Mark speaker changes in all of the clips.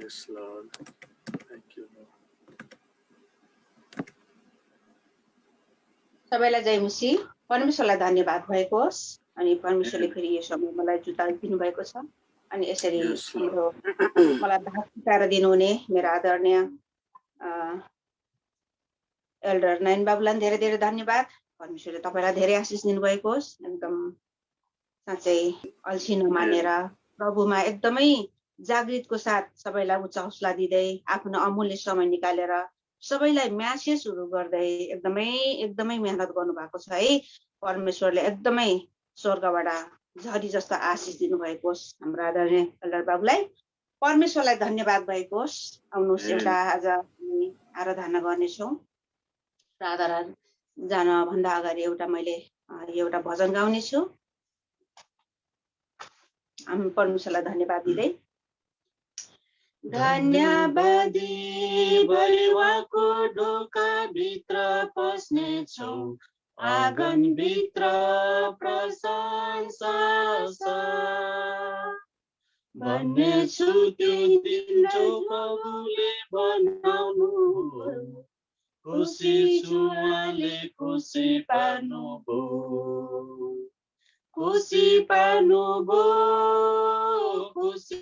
Speaker 1: Yes, Lord. Thank you, Lord.
Speaker 2: सबैलाई जय मसीह। परमेश्वरलाई धन्यवाद भएको होस्। अनि परमेश्वरले फेरि यो समय मलाई जुत्ता दिनुभएको छ। अनि यसरी
Speaker 1: Yes, Lord.
Speaker 2: हाम्रो मलाई भाग सिकाएर दिनुहुने मेरो आदरणीय एल्डर नाइन बाबुलाई धेरै धेरै धन्यवाद। परमेश्वरले तपाईँलाई धेरै आशिष दिनुभएको होस्। एकदम साँच्चै अल्छी नमानेर प्रभुमा एकदमै जागृतको साथ सबैलाई उच्च हौसला दिँदै आफ्नो अमूल्य समय निकालेर सबैलाई म्यासेजहरू गर्दै एकदमै मेहनत गर्नुभएको छ है। परमेश्वरले एकदमै स्वर्गबाट झरी जस्तो आशिष दिनुभएको होस् हाम्रो आदरणीय एल्डर बाबुलाई। परमेश्वरलाई धन्यवाद भएको होस्। आउनुहोस् एउटा आज हामी आराधना गर्नेछौँ। र आराधना जानभन्दा अगाडि मैले एउटा भजन गाउनेछु। हामी परमेश्वरलाई धन्यवाद दिँदै
Speaker 3: धन्यवादी भैवाको ढोका भित्र पस्नेछौ, आँगन भित्र प्रशंसा भन्नेछु त्यो दिन जो प्रभुले बनाउनु, खुसी छु उहाँले खुसी पार्नुभयो, खुसी पार्नुभयो, खुसी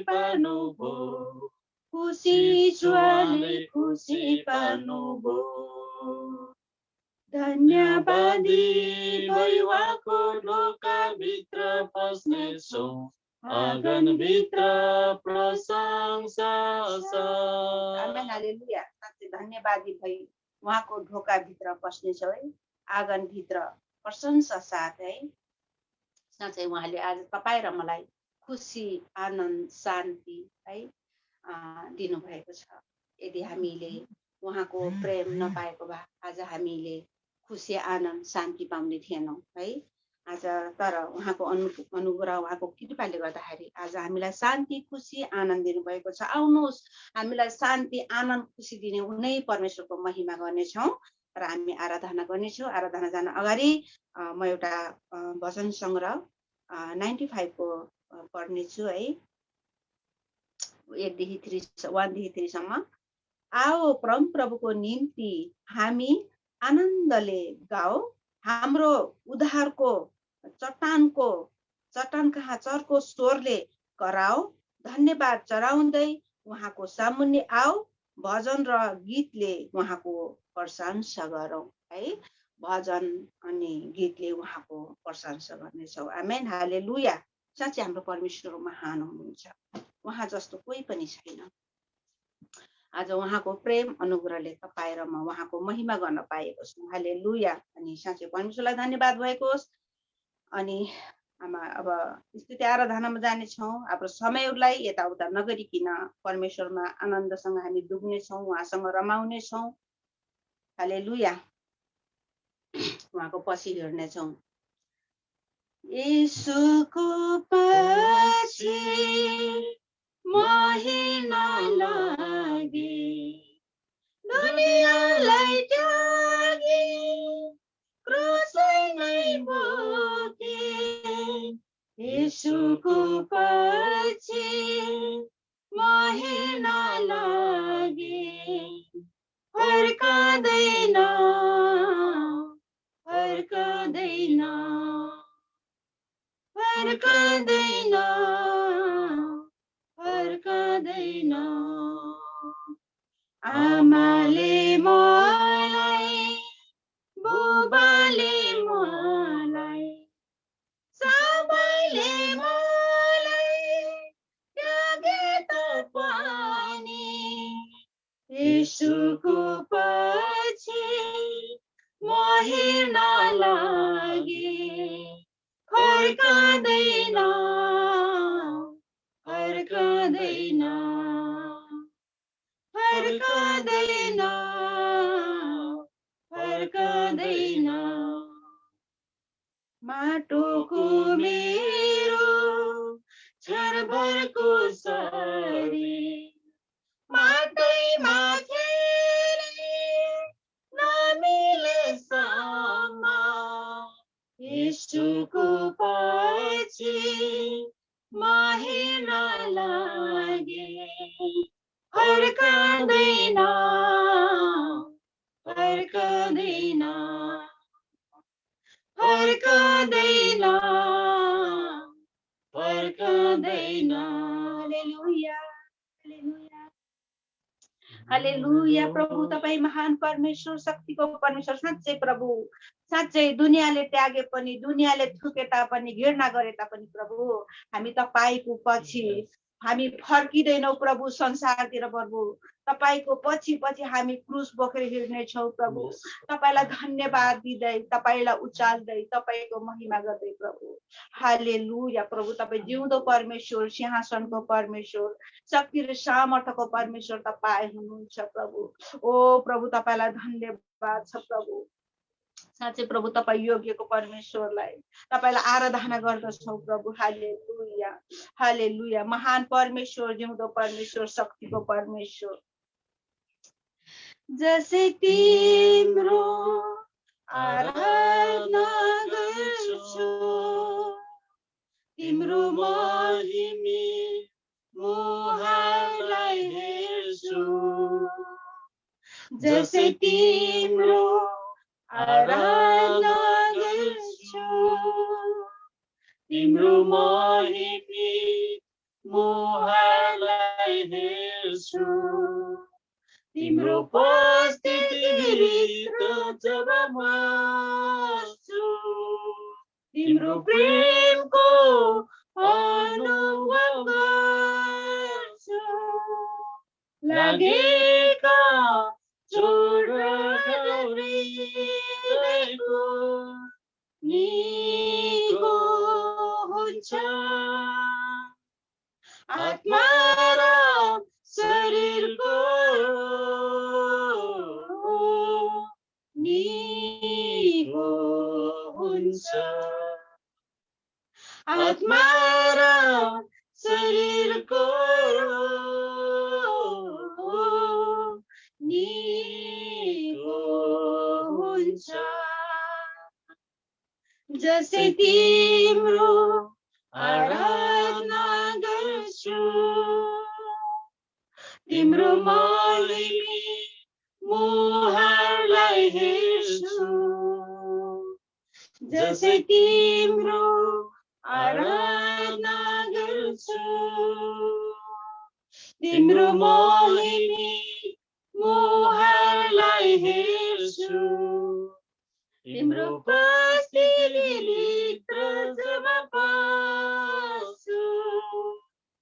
Speaker 3: पार्नुभयो, खुसी छु उहाँले खुसी पार्नुभयो। धन्यवादी भैवाको ढोका भित्र पस्नेछौ, आँगन भित्र प्रशंसा
Speaker 2: आमेन हालेलुया। साँच्चै धन्यवादी भई उहाँको ढोका भित्र पस्नेछौ है, आँगन भित्र प्रशंसा साथ है। साँच्चै उहाँले आज तपाईँ र मलाई खुसी आनन्द शान्ति है दिनुभएको छ। यदि हामीले उहाँको प्रेम नपाएको भए आज हामीले खुसी आनन्द शान्ति पाउने थिएनौँ है। आज तर उहाँको अनुग्रह उहाँको कृपाले गर्दाखेरि आज हामीलाई शान्ति खुसी आनन्द दिनुभएको छ। आउनुहोस् हामीलाई शान्ति आनन्द खुसी दिने उनै परमेश्वरको महिमा गर्नेछौँ र हामी आराधना गर्नेछौँ। आराधना जान अगाडि म एउटा भजन सङ्ग्रह 95 को पढ्नेछु है, 1देखि 3सम्म। आओ परम प्रभुको निम्ति हामी आनन्दले गाऊ, हाम्रो उद्धारको चट्टान कहाँ चर्को स्वरले कराऊ, धन्यवाद चढाउँदै उहाँको सामुन्ने आओ, भजन र गीतले उहाँको प्रशंसा गरौँ है। भजन अनि गीतले उहाँको प्रशंसा गर्नेछौँ। Amen hallelujah. साँच्चै हाम्रो परमेश्वर महान हुनुहुन्छ, उहाँ जस्तो कोही पनि छैन। आज उहाँको प्रेम अनुग्रहले तपाईँ र म उहाँको महिमा गर्न पाएको छौँ। हालेलुया। अनि साँच्चै परमेश्वरलाई धन्यवाद भएको होस्। अनि अब स्तुति आराधनामा जानेछौँ। हाम्रो समयहरूलाई यताउता नगरिकन परमेश्वरमा आनन्दसँग हामी डुब्नेछौँ, उहाँसँग रमाउनेछौँ। हालेलुया। उहाँको पछि हिँड्नेछौँ।
Speaker 3: येशूको पछि महिना लागि दुनियाँलाई त्यागी क्रुसै नै बोके, येशूको पछि महिना लागि फर्कदैन, फर्कदैन, फर्कदैन, फर्कदैन। आमाले मलाई बुबाले मलाई सबैले मलाई त्यागे तापनि येशूको पछि महिना लागि फर्कदैन, फर्कदैन, फर्कदैन, फर्कदैन। माटोको मेरो क्षणभरको शरीर माटैमा फेरि नमिलेसम्म येशूको पछि महिना लागि फर्कँदैन फर्कँदैन फर्कँदैन फर्कँदैन
Speaker 2: हालेलुया हालेलुया हालेलुया प्रभु तपाईँ महान परमेश्वर शक्तिको परमेश्वर साँच्चै प्रभु साँच्चै दुनियाँले त्यागे पनि दुनियाँले थुके तापनि घृणा गरे तापनि प्रभु हामी तपाईको पछि हामी फर्किँदैनौँ प्रभु संसारतिर प्रभु तपाईको पछि पछि हामी क्रुस बोकेर हिँड्नेछौँ प्रभु तपाईलाई धन्यवाद दिँदै तपाईलाई उचाल्दै तपाईको महिमा गर्दै प्रभु हालेलुया प्रभु तपाईँ जिउँदो परमेश्वर सिंहासनको परमेश्वर शक्ति र सामर्थ्यको परमेश्वर तपाईँ हुनुहुन्छ प्रभु ओ प्रभु तपाईलाई धन्यवाद छ प्रभु साँच्चै प्रभु तपाईँ योग्यको परमेश्वरलाई तपाईलाई आराधना गर्दछौँ प्रभु हालेलुया हालेलुया महान परमेश्वर जिउँदो परमेश्वर शक्तिको परमेश्वर जसै तिम्रो आराधना गर्छु
Speaker 3: तिम्रो महिमी मुहारलाई हेर्छु
Speaker 2: जसै तिम्रो आराधना गर्छु
Speaker 3: तिम्रो महिमी मुहारलाई हेर्छु तिम्रो उपस्थितिभित्र जब बस्छु तिम्रो प्रेमको अनुभव गर्छु लागेका हृदयको निको हुन्छ आत्मा र शरीरको निको हुन्छ आत्मा र शरीरको निको हुन्छ
Speaker 2: जसै तिम्रो आराधना गर्छु
Speaker 3: तिम्रो महिमी मुहारलाई हेर्छु
Speaker 2: जसै तिम्रो आराधना गर्छु
Speaker 3: तिम्रो महिमी मुहारलाई हेर्छु तिम्रो उपस्थितिभित्र जब बस्छु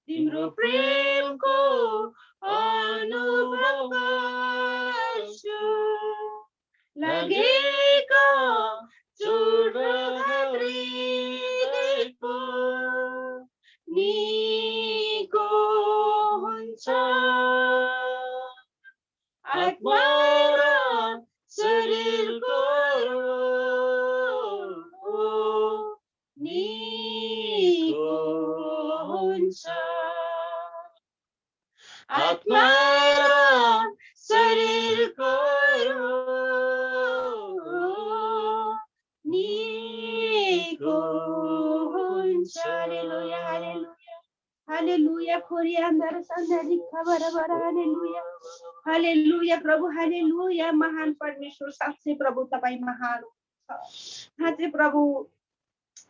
Speaker 3: तिम्रो प्रेमको अनुभव गर्छु लागेका हृदयको निको हुन्छ आत्मा र शरीरको निको हुन्छ आत्मा र शरीरको निको हुन्छ
Speaker 2: हालेलुया हालेलुया हालेलुया खोरियान्दर सन्दरी खबर हालेलुया हालेलुया प्रभु हालेलुया महान परमेश्वर साँच्चै प्रभु तपाईँ महान साँच्चै प्रभु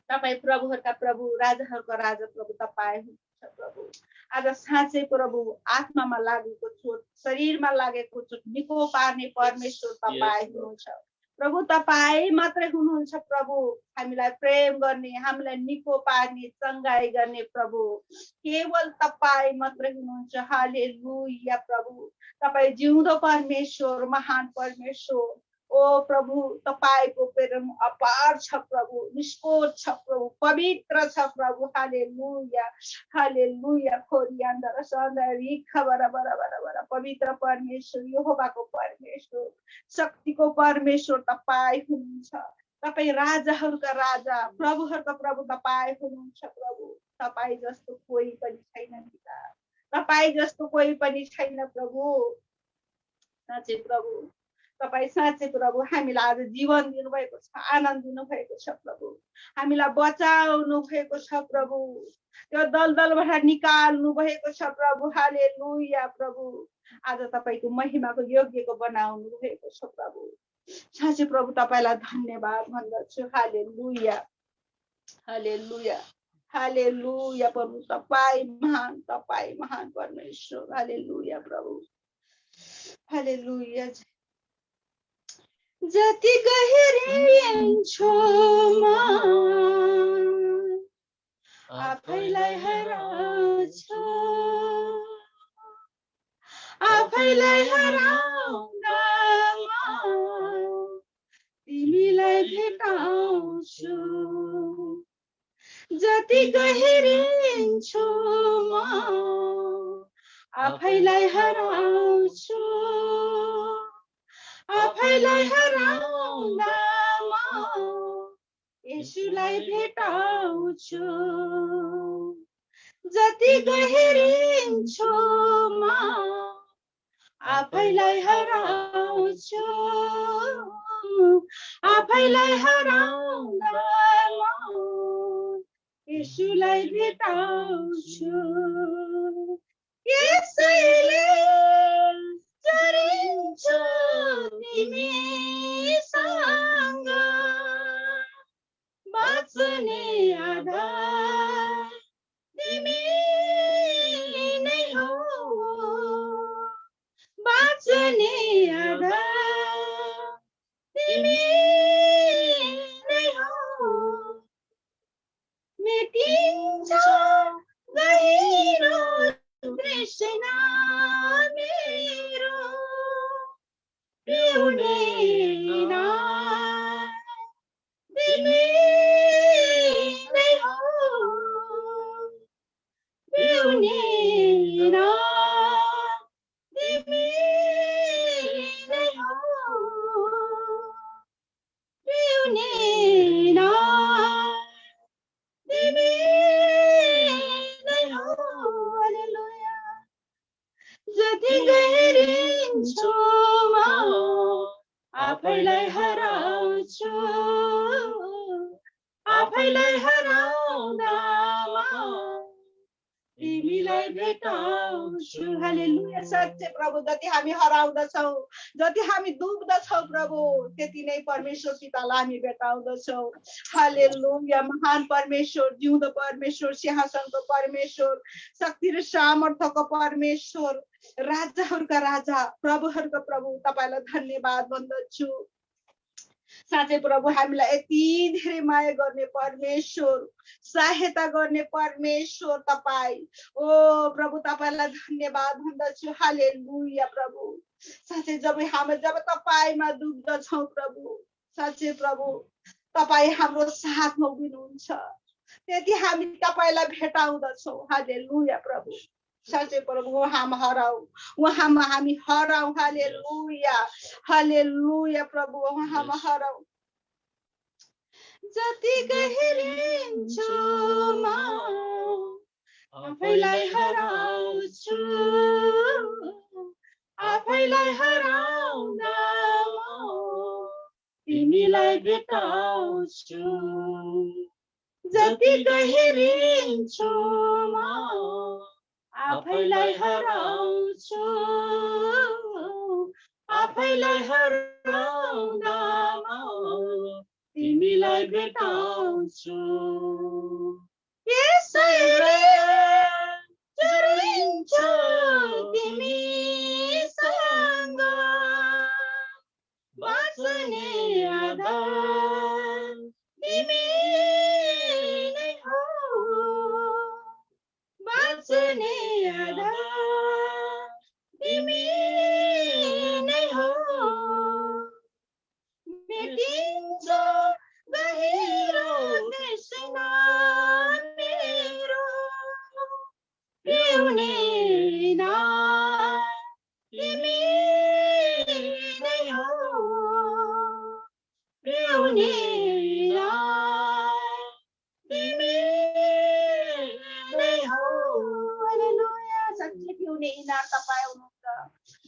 Speaker 2: तपाईँ प्रभुहरूका प्रभु राजाहरूका राजा प्रभु तपाईँ हुनुहुन्छ प्रभु आज साँच्चै प्रभु आत्मामा लागेको चोट शरीरमा लागेको चोट निको पार्ने परमेश्वर तपाईँ हुनुहुन्छ प्रभु तपाईँ मात्रै हुनुहुन्छ प्रभु हामीलाई प्रेम गर्ने हामीलाई निको पार्ने चङ्गाई गर्ने प्रभु केवल तपाईँ मात्रै हुनुहुन्छ हालेलुया प्रभु तपाईँ जिउँदो परमेश्वर महान परमेश्वर ओ प्रभु तपाईको प्रेम अपार छ प्रभु निष्कोट छ प्रभु पवित्र छ प्रभु हालेलुया हालेलुया खोरियान्दर सन्दरी खबर बरा पवित्र परमेश्वर यहोवाको परमेश्वर शक्तिको परमेश्वर तपाईँ हुनुहुन्छ तपाईँ राजाहरूका राजा प्रभुहरूका प्रभु तपाईँ हुनुहुन्छ प्रभु तपाईँ जस्तो कोही पनि छैन पिता तपाईँ जस्तो कोही पनि छैन प्रभु साँच्चै प्रभु तपाईँ साँच्चै प्रभु हामीलाई आज जीवन दिनुभएको छ, आनन्द दिनुभएको छ प्रभु, हामीलाई बचाउनु भएको छ प्रभु, त्यो दलदलबाट निकाल्नु भएको छ प्रभु। हालेलुया प्रभु, आज तपाईँको महिमाको योग्यको बनाउनु भएको छ प्रभु। साँच्चै प्रभु तपाईँलाई धन्यवाद भन्दछु। हालेलुया हालेलुया हालेलुया प्रभु, तपाईँ महान परमेश्वर। हालेलुया प्रभु, हालेलुया। जति गहिरिन्छु म आफैलाई हराउँछु, आफैलाई हराउँदा तिमीलाई भेटाउँछु। जति गहिरिन्छु म आफैलाई हराउँछु, आफैलाई हराउँदा म येशूलाई भेटाउँछु। जति गहिरिन्छु म आफैलाई हराउँछु, आफैलाई हराउँदा म येशूलाई भेटाउँछु। यसैले चरिन्छु तिमीसँग, बाँच्ने आधार तिमी नै हो, बाँच्ने आधार तिमी नै हो। मेटिन्छ गहिरो तृष्णा मेरो, पिउने तिमी नै हो, पिउने तिमी नै हो, पिउने तिमी नै हो। हालेलुया। जति गहिरिन्छु म आफैलाई हराउँछु, आफैलाई हराउँदा म तिमीलाई भेटाउँछु। हालेलुया। सच्चै प्रभु, जति हामी हराउँदछौँ, जति हामी डुब्दछौँ प्रभु, त्यति नै परमेश्वर पितालाई हामी भेटाउँदछौँ। हालेलुया। महान परमेश्वर, जिउँदो परमेश्वर, सिंहासनको परमेश्वर, शक्ति र सामर्थ्यको परमेश्वर, राजाहरूका राजा, प्रभुहरूका प्रभु, तपाईँलाई धन्यवाद भन्दछु। साँच्चै प्रभु, हामीलाई यति धेरै माया गर्ने परमेश्वर, सहायता गर्ने परमेश्वर तपाईँ। ओ प्रभु, तपाईँलाई धन्यवाद भन्दछु। हालेलुया प्रभु। साँच्चै जब तपाईँमा डुब्दछौँ प्रभु, साँच्चै प्रभु तपाईँ हाम्रो साथमा उभिनुहुन्छ, त्यति हामी तपाईँलाई भेटाउँदछौँ। हालेलुया प्रभु। साँच्चै प्रभु, उहाँमा हामी हराउँ। हालेलुया हालेलुया प्रभु, उहाँमा हराउँ। जति गहिरिन्छु म आफैलाई हराउँछु, आफैलाई हराउँदा म तिमीलाई भेटाउँछु। जति गहिरिन्छु म आफैलाई हराउँछु, आफैलाई हराउँदा म तिमीलाई भेटाउँछु। यसैले चरिन्छु तिमीसँग, बाँच्ने आधार तिमी नै हो, बाँच्ने आधार तिमी नै हो। मेटिन्छ गहिरो तृष्णा मेरो, पिउने तिमी नै हो, पिउने तिमी नै हो। हालेलुया। सच्चै पिउने इनार तपाईँ हुनुहुन्छ,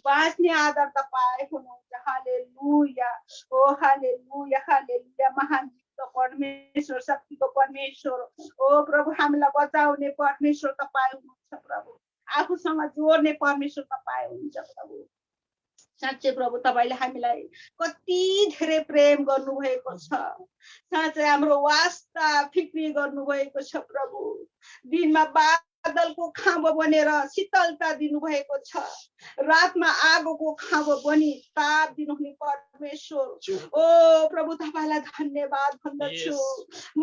Speaker 2: बाँच्ने आधार तपाईँ हुनुहुन्छ। हालेलुया। हालेलुया ओ हालेलुया हालेलुया महान परमेश्वर शक्तिको परमेश्वर ओ प्रभु हामीलाई बचाउने परमेश्वर तपाईँ हुनुहुन्छ प्रभु आफूसँग जोड्ने परमेश्वर तपाईँ हुनुहुन्छ प्रभु साँच्चै प्रभु तपाईले हामीलाई कति धेरै प्रेम गर्नुभएको छ साँच्चै हाम्रो वास्ता फिक्री गर्नुभएको छ प्रभु दिनमा बादलको खाँबो बनेर शीतलता दिनुभएको छ रातमा आगोको खाँबो बनी ताप दिनुहुने परमेश्वर ओ प्रभु तपाईलाई धन्यवाद भन्दछु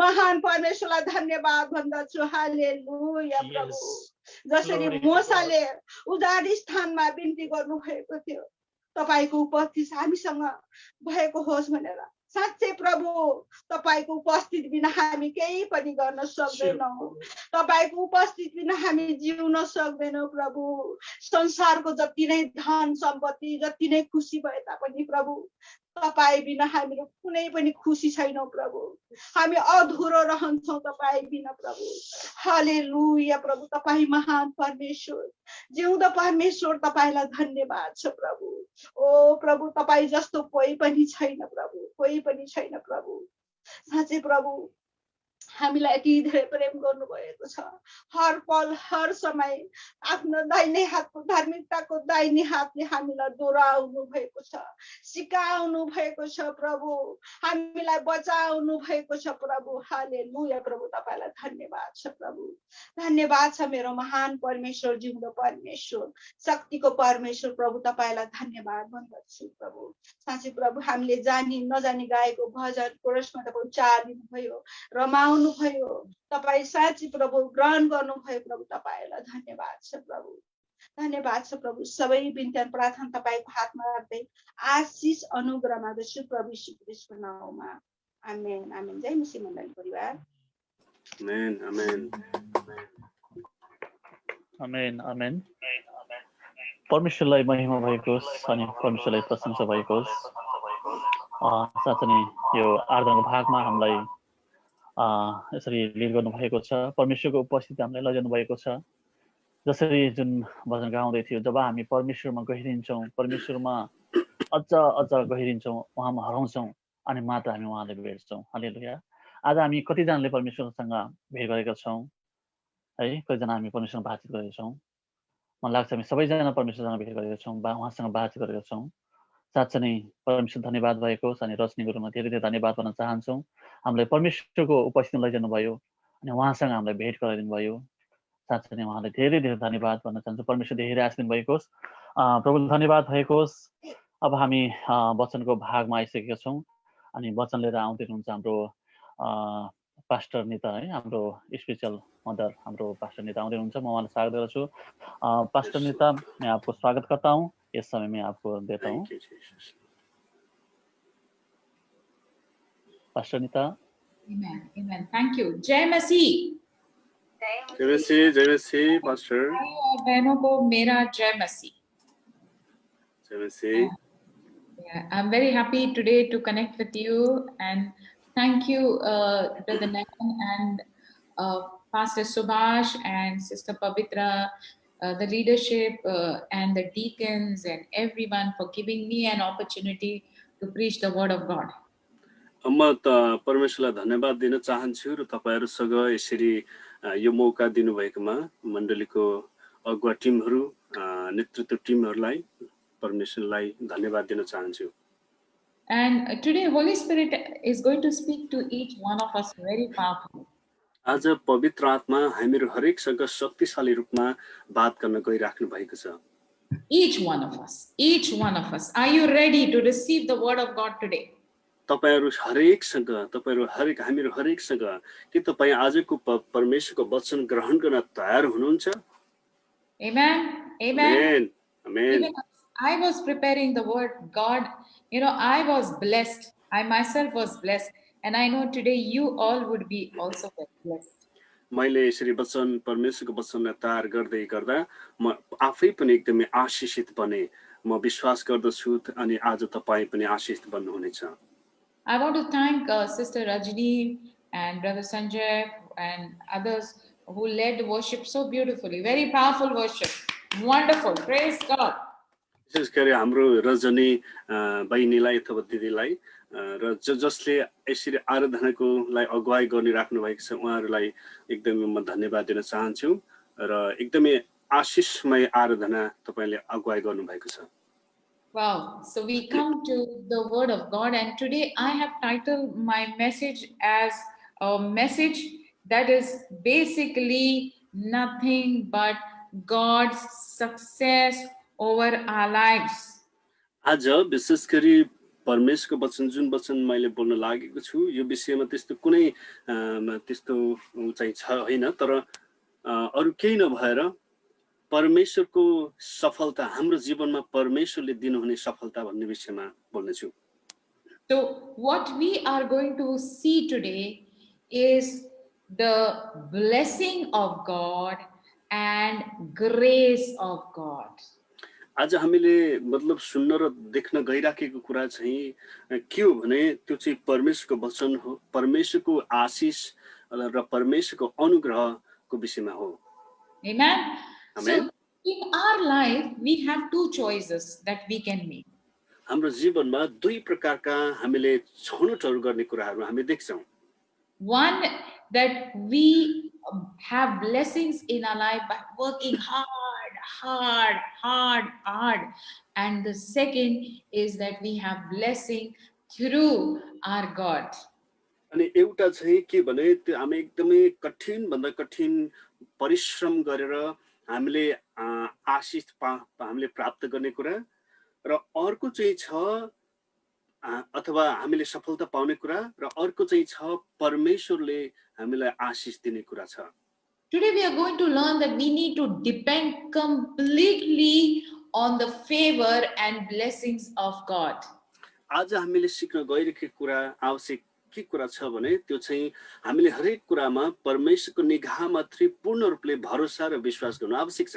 Speaker 2: महान परमेश्वरलाई धन्यवाद भन्दछु हालेलुया प्रभु जसरी मोसाले उजाडी स्थानमा बिन्ती गर्नुभएको थियो तपाईको उपस्थिति हामीसँग भएको होस् भनेर साँच्चै प्रभु तपाईको उपस्थिति बिना हामी केही पनि गर्न सक्दैनौं तपाईको उपस्थिति बिना हामी जिउन सक्दैनौं प्रभु संसारको जति नै धन सम्पत्ति जति नै खुसी भए तापनि प्रभु तपाईँ बिना हामीहरू कुनै पनि खुसी छैनौं प्रभु हामी अधुरो रहन्छौं तपाईँ बिना प्रभु हालेलुया प्रभु तपाईँ महान परमेश्वर जिउँदो परमेश्वर तपाईलाई धन्यवाद छ प्रभु ओ प्रभु तपाईँ जस्तो कोही पनि छैन प्रभु कोही पनि छैन प्रभु साँच्चै प्रभु हामीलाई यति धेरै प्रेम गर्नुभएको छ हर पल हर समय आफ्नो दाहिने हातको धार्मिकताको दाहिने हातले हामीलाई दोहोऱ्याउनु भएको छ सिकाउनु भएको छ प्रभु हामीलाई बचाउनु भएको छ प्रभु हालेलुया प्रभु तपाईलाई धन्यवाद छ प्रभु धन्यवाद छ मेरो महान परमेश्वर जिउँदो परमेश्वर शक्तिको परमेश्वर प्रभु तपाईलाई धन्यवाद भन्दछु प्रभु साँच्चै प्रभु हामीले जानी नजानी गाएको भजन कोरसमा तपाईँ उच्चार दिनुभयो रमाउनु भयो तपाईँ साँच्चै प्रभु ग्रहण गर्नुभयो प्रभु तपाईलाई धन्यवाद छ प्रभु सबै बिन्ती प्रार्थना तपाईको हातमा राख्दै आशिष अनुग्रह माग्दछु प्रभु यीशु ख्रीष्टको नाममा आमेन आमेन जय मसीह मण्डली परिवार
Speaker 1: आमेन आमेन
Speaker 3: आमेन आमेन परमेश्वरलाई महिमा भएको अनि परमेश्वरलाई प्रशंसा भएको साथै नै यो आराधनाको भागमा हामीलाई यसरी लिड गर्नुभएको छ परमेश्वरको उपस्थिति हामीलाई लैजानु भएको छ जसरी जुन भजन गाउँदै थियो जब हामी परमेश्वरमा गहिरिन्छौँ परमेश्वरमा अझ गहिरिन्छौँ उहाँमा हराउँछौँ अनि मात्र हामी उहाँलाई भेट्छौँ हालेलुया आज हामी कतिजनाले परमेश्वरसँग भेट गरेका छौँ है कतिजना हामी परमेश्वरसँग बातचित गरेका छौँ मलाई लाग्छ हामी सबैजना परमेश्वरसँग भेट गरेका छौँ उहाँसँग बातचित गरेका छौँ साँच्चै नै परमेश्वर धन्यवाद भएको छ अनि रचनी गुरुमा धेरै धेरै धन्यवाद भन्न चाहन्छौँ हामीलाई परमेश्वरको उपस्थिति लैजानु भयो अनि उहाँसँग हामीलाई भेट गराइदिनु भयो साँच्चै नै उहाँलाई धेरै धेरै धन्यवाद भन्न चाहन्छु परमेश्वर धेरै आशीष दिनुभएको होस् प्रभु धन्यवाद भएको होस् अब हामी वचनको भागमा आइसकेका छौँ अनि वचन लिएर आउँदै हुनुहुन्छ हाम्रो पास्टर नेता है हाम्रो स्पेशल मदर हाम्रो पास्टर नेता आउँदै हुनुहुन्छ म उहाँलाई स्वागत गर्छु पास्टर नेता मैं आपको स्वागत करता हूँ इस समय में आपको देता हूँ पास्टर नेता
Speaker 4: Amen. Thank you. जय मसीह
Speaker 1: जय मसीह पास्टर
Speaker 4: और बहनों को मेरा जय मसीह
Speaker 1: जय मसीह
Speaker 4: I'm very happy today to connect with you and thank you Brother Nathan and Pastor Subhash and Sister Pavitra, the leadership and the deacons and everyone for giving me an opportunity to preach the word of God.
Speaker 1: म त परमेश्वरलाई धन्यवाद दिन चाहन्छु र तपाईहरुसँग यसरी यो मौका दिनुभएकोमा मण्डलीको अगुवा टिमहरु नेतृत्व टिमहरुलाई परमेश्वरलाई धन्यवाद दिन चाहन्छु.
Speaker 4: And today Holy Spirit is going to speak to each one of us very powerfully.
Speaker 1: आज पवित्र आत्मा हामीहरु हरेकसँग शक्तिशाली रूपमा बात गर्न गइराख्नु भएको छ.
Speaker 4: Each one of us. Are you ready to receive the word of God today?
Speaker 1: तपाईहरु हरेक हामीहरु हरेकसँग के तपाई आजको परमेश्वरको वचन ग्रहण गर्न तयार हुनुहुन्छ?
Speaker 4: Amen.
Speaker 1: Amen.
Speaker 4: Even I was preparing the word God, I was blessed. I myself was blessed. And I know today you all would be also blessed.
Speaker 1: मैले यसरी वचन परमेश्वरको वचनलाई तयार गर्दा म आफै पनि एकदमै आशीषित बने. म विश्वास गर्दछु अनि आज तपाई पनि आशीषित बन्नुहुनेछ.
Speaker 4: I want to thank Sister Rajni and Brother Sanjay and others who led worship so beautifully. Very powerful worship. Wonderful. Praise God.
Speaker 1: विशेष गरी हाम्रो रजनी बहिनीलाई अथवा दिदीलाई र जसले यसरी आराधनाको लागि अगुवाई गरिराख्नु भएको छ उहाँहरूलाई एकदमै म धन्यवाद दिन चाहन्छु र एकदमै आशिषमय आराधना तपाईले अगुवाई गर्नु भएको छ।
Speaker 4: Wow. So we come to the word of God, and today I have titled my message as a message that is basically nothing but God's success over our lives.
Speaker 1: आज विशेष गरी परमेश्वरको वचन जुन वचन मैले बोल्न लागेको छु यो विषयमा त्यस्तो कुनै त्यस्तो चाहिँ छैन, तर अरु केही नभएर परमेश्वरको सफलता हाम्रो जीवनमा परमेश्वरले दिनुहुने सफलता भन्ने विषयमा बोल्ने छु।
Speaker 4: So what we are going to see today is the blessing of God and grace of God.
Speaker 1: आज हामीले मतलब सुन्न र देख्न गइराखेको कुरा चाहिँ के हो भने त्यो चाहिँ परमेश्वरको वचन हो, परमेश्वरको आशीष र परमेश्वरको अनुग्रहको विषयमा हो।
Speaker 4: Amen.
Speaker 1: Amen.
Speaker 4: So in our life we have two choices that we can make.
Speaker 1: हाम्रो जीवनमा दुई प्रकारका हामीले छनौटहरू गर्ने कुराहरू हामी देख्छौं।
Speaker 4: One, that we have blessings in our life by working hard, and the second is that we have blessing through our God.
Speaker 1: अनि एउटा चाहिँ के भने त्यो हामी एकदमै कठिन भन्दा कठिन परिश्रम गरेर हामीले आशीष हामीले प्राप्त गर्ने कुरा र अर्को चाहिँ छ अथवा हामीले सफलता पाउने कुरा र अर्को चाहिँ छ परमेश्वरले हामीलाई आशीष दिने कुरा छ।
Speaker 4: Today we are going to learn that we need to depend completely on the favor and blessings of God.
Speaker 1: आज हामीले सिक्न गइरहेको कुरा आवश्यक के कुरा छ भने त्यो चाहिँ हामीले हरेक कुरामा परमेश्वरको निगाहमा पूर्ण रूपले भरोसा र विश्वास गर्नु आवश्यक छ।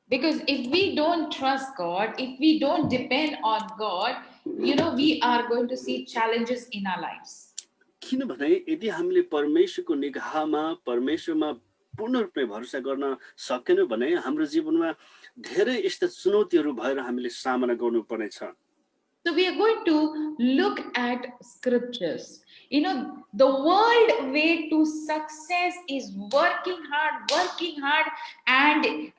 Speaker 4: Because if we don't trust God, if we don't depend on God, we are going to see challenges in our lives.
Speaker 1: किनभने यदि हामीले परमेश्वरको निगाहमा परमेश्वरमा पूर्ण रूपले भरोसा गर्न सकेनौं भने हाम्रो जीवनमा धेरै यस्ता चुनौतीहरू भएर हामीले सामना गर्नुपर्ने छ।
Speaker 4: So we are going to look at scriptures. The world way to success is working hard and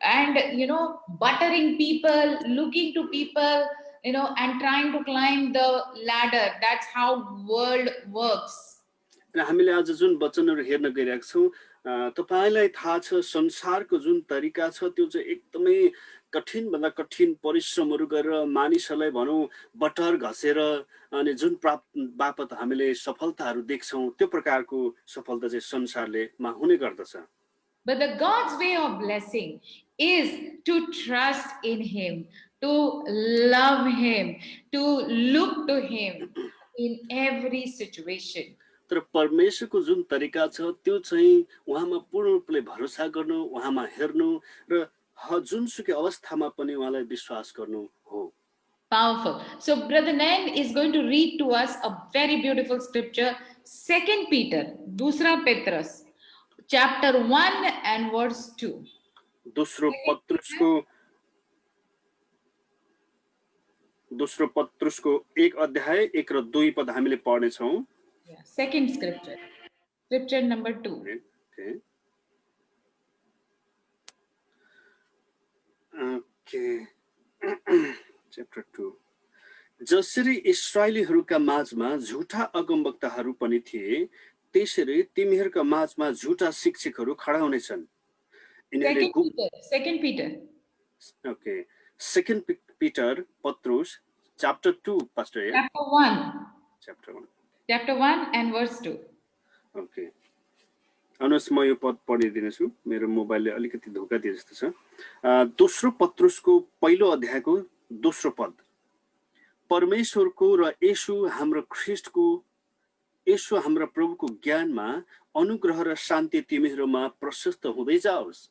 Speaker 4: buttering people, looking to people, and trying to climb the ladder. That's how world works.
Speaker 1: हामीले आज जुन वचनहरू हेर्न गइरहेका छौं तपाईलाई थाहा छ संसारको जुन तरिका छ त्यो चाहिँ एकदमै कठिन भन्दा कठिन परिश्रमहरू गरेर मानिसहरूलाई भनौं बटर घसेर अनि जुन बापत हामीले सफलताहरू देख्छौं त्यो प्रकारको सफलता चाहिँ संसारले हुने गर्दछ।
Speaker 4: But the God's way of blessing is to trust in Him, to love Him, to look to Him in every situation.
Speaker 1: तर परमेश्वरको जुन तरिका छ त्यो चाहिँ उहाँमा पूर्ण रूपले भरोसा गर्नु, उहाँमा हेर्नु र जुनसुकै अवस्थामा पनि उहाँलाई विश्वास गर्नु हो।
Speaker 4: Powerful. So Brother Nain is going to read to us a very beautiful scripture, 2 Peter, दूसरा पेत्रस, chapter 1 and verse 2.
Speaker 1: दोस्रो पत्रुसको 1 अध्याय 1 र 2 पद हामीले पढ्ने छौं।
Speaker 4: Second scripture number 2.
Speaker 1: Okay. Chapter 2. जसरी इस्राएलीहरूका माझमा झुटा अगमवक्ताहरू पनि थिए त्यसरी तिमीहरूका माझमा झुटा शिक्षकहरू खडा हुनेछन्।
Speaker 4: Second Peter.
Speaker 1: Okay. Second Peter Patrus chapter 2 pastor.
Speaker 4: Chapter 1 and verse 2.
Speaker 1: Okay. अनुस म यो पद पढिदिन्छु, मेरो मोबाइलले अलिकति धोका दिए जस्तो छ। दोस्रो पत्रुसको पहिलो अध्यायको दोस्रो पद। परमेश्वरको र येशू हाम्रो ख्रीष्टको येशू हाम्रो प्रभुको ज्ञानमा अनुग्रह र शान्ति तिमीहरूमा प्रशस्त हुँदै जाओस्।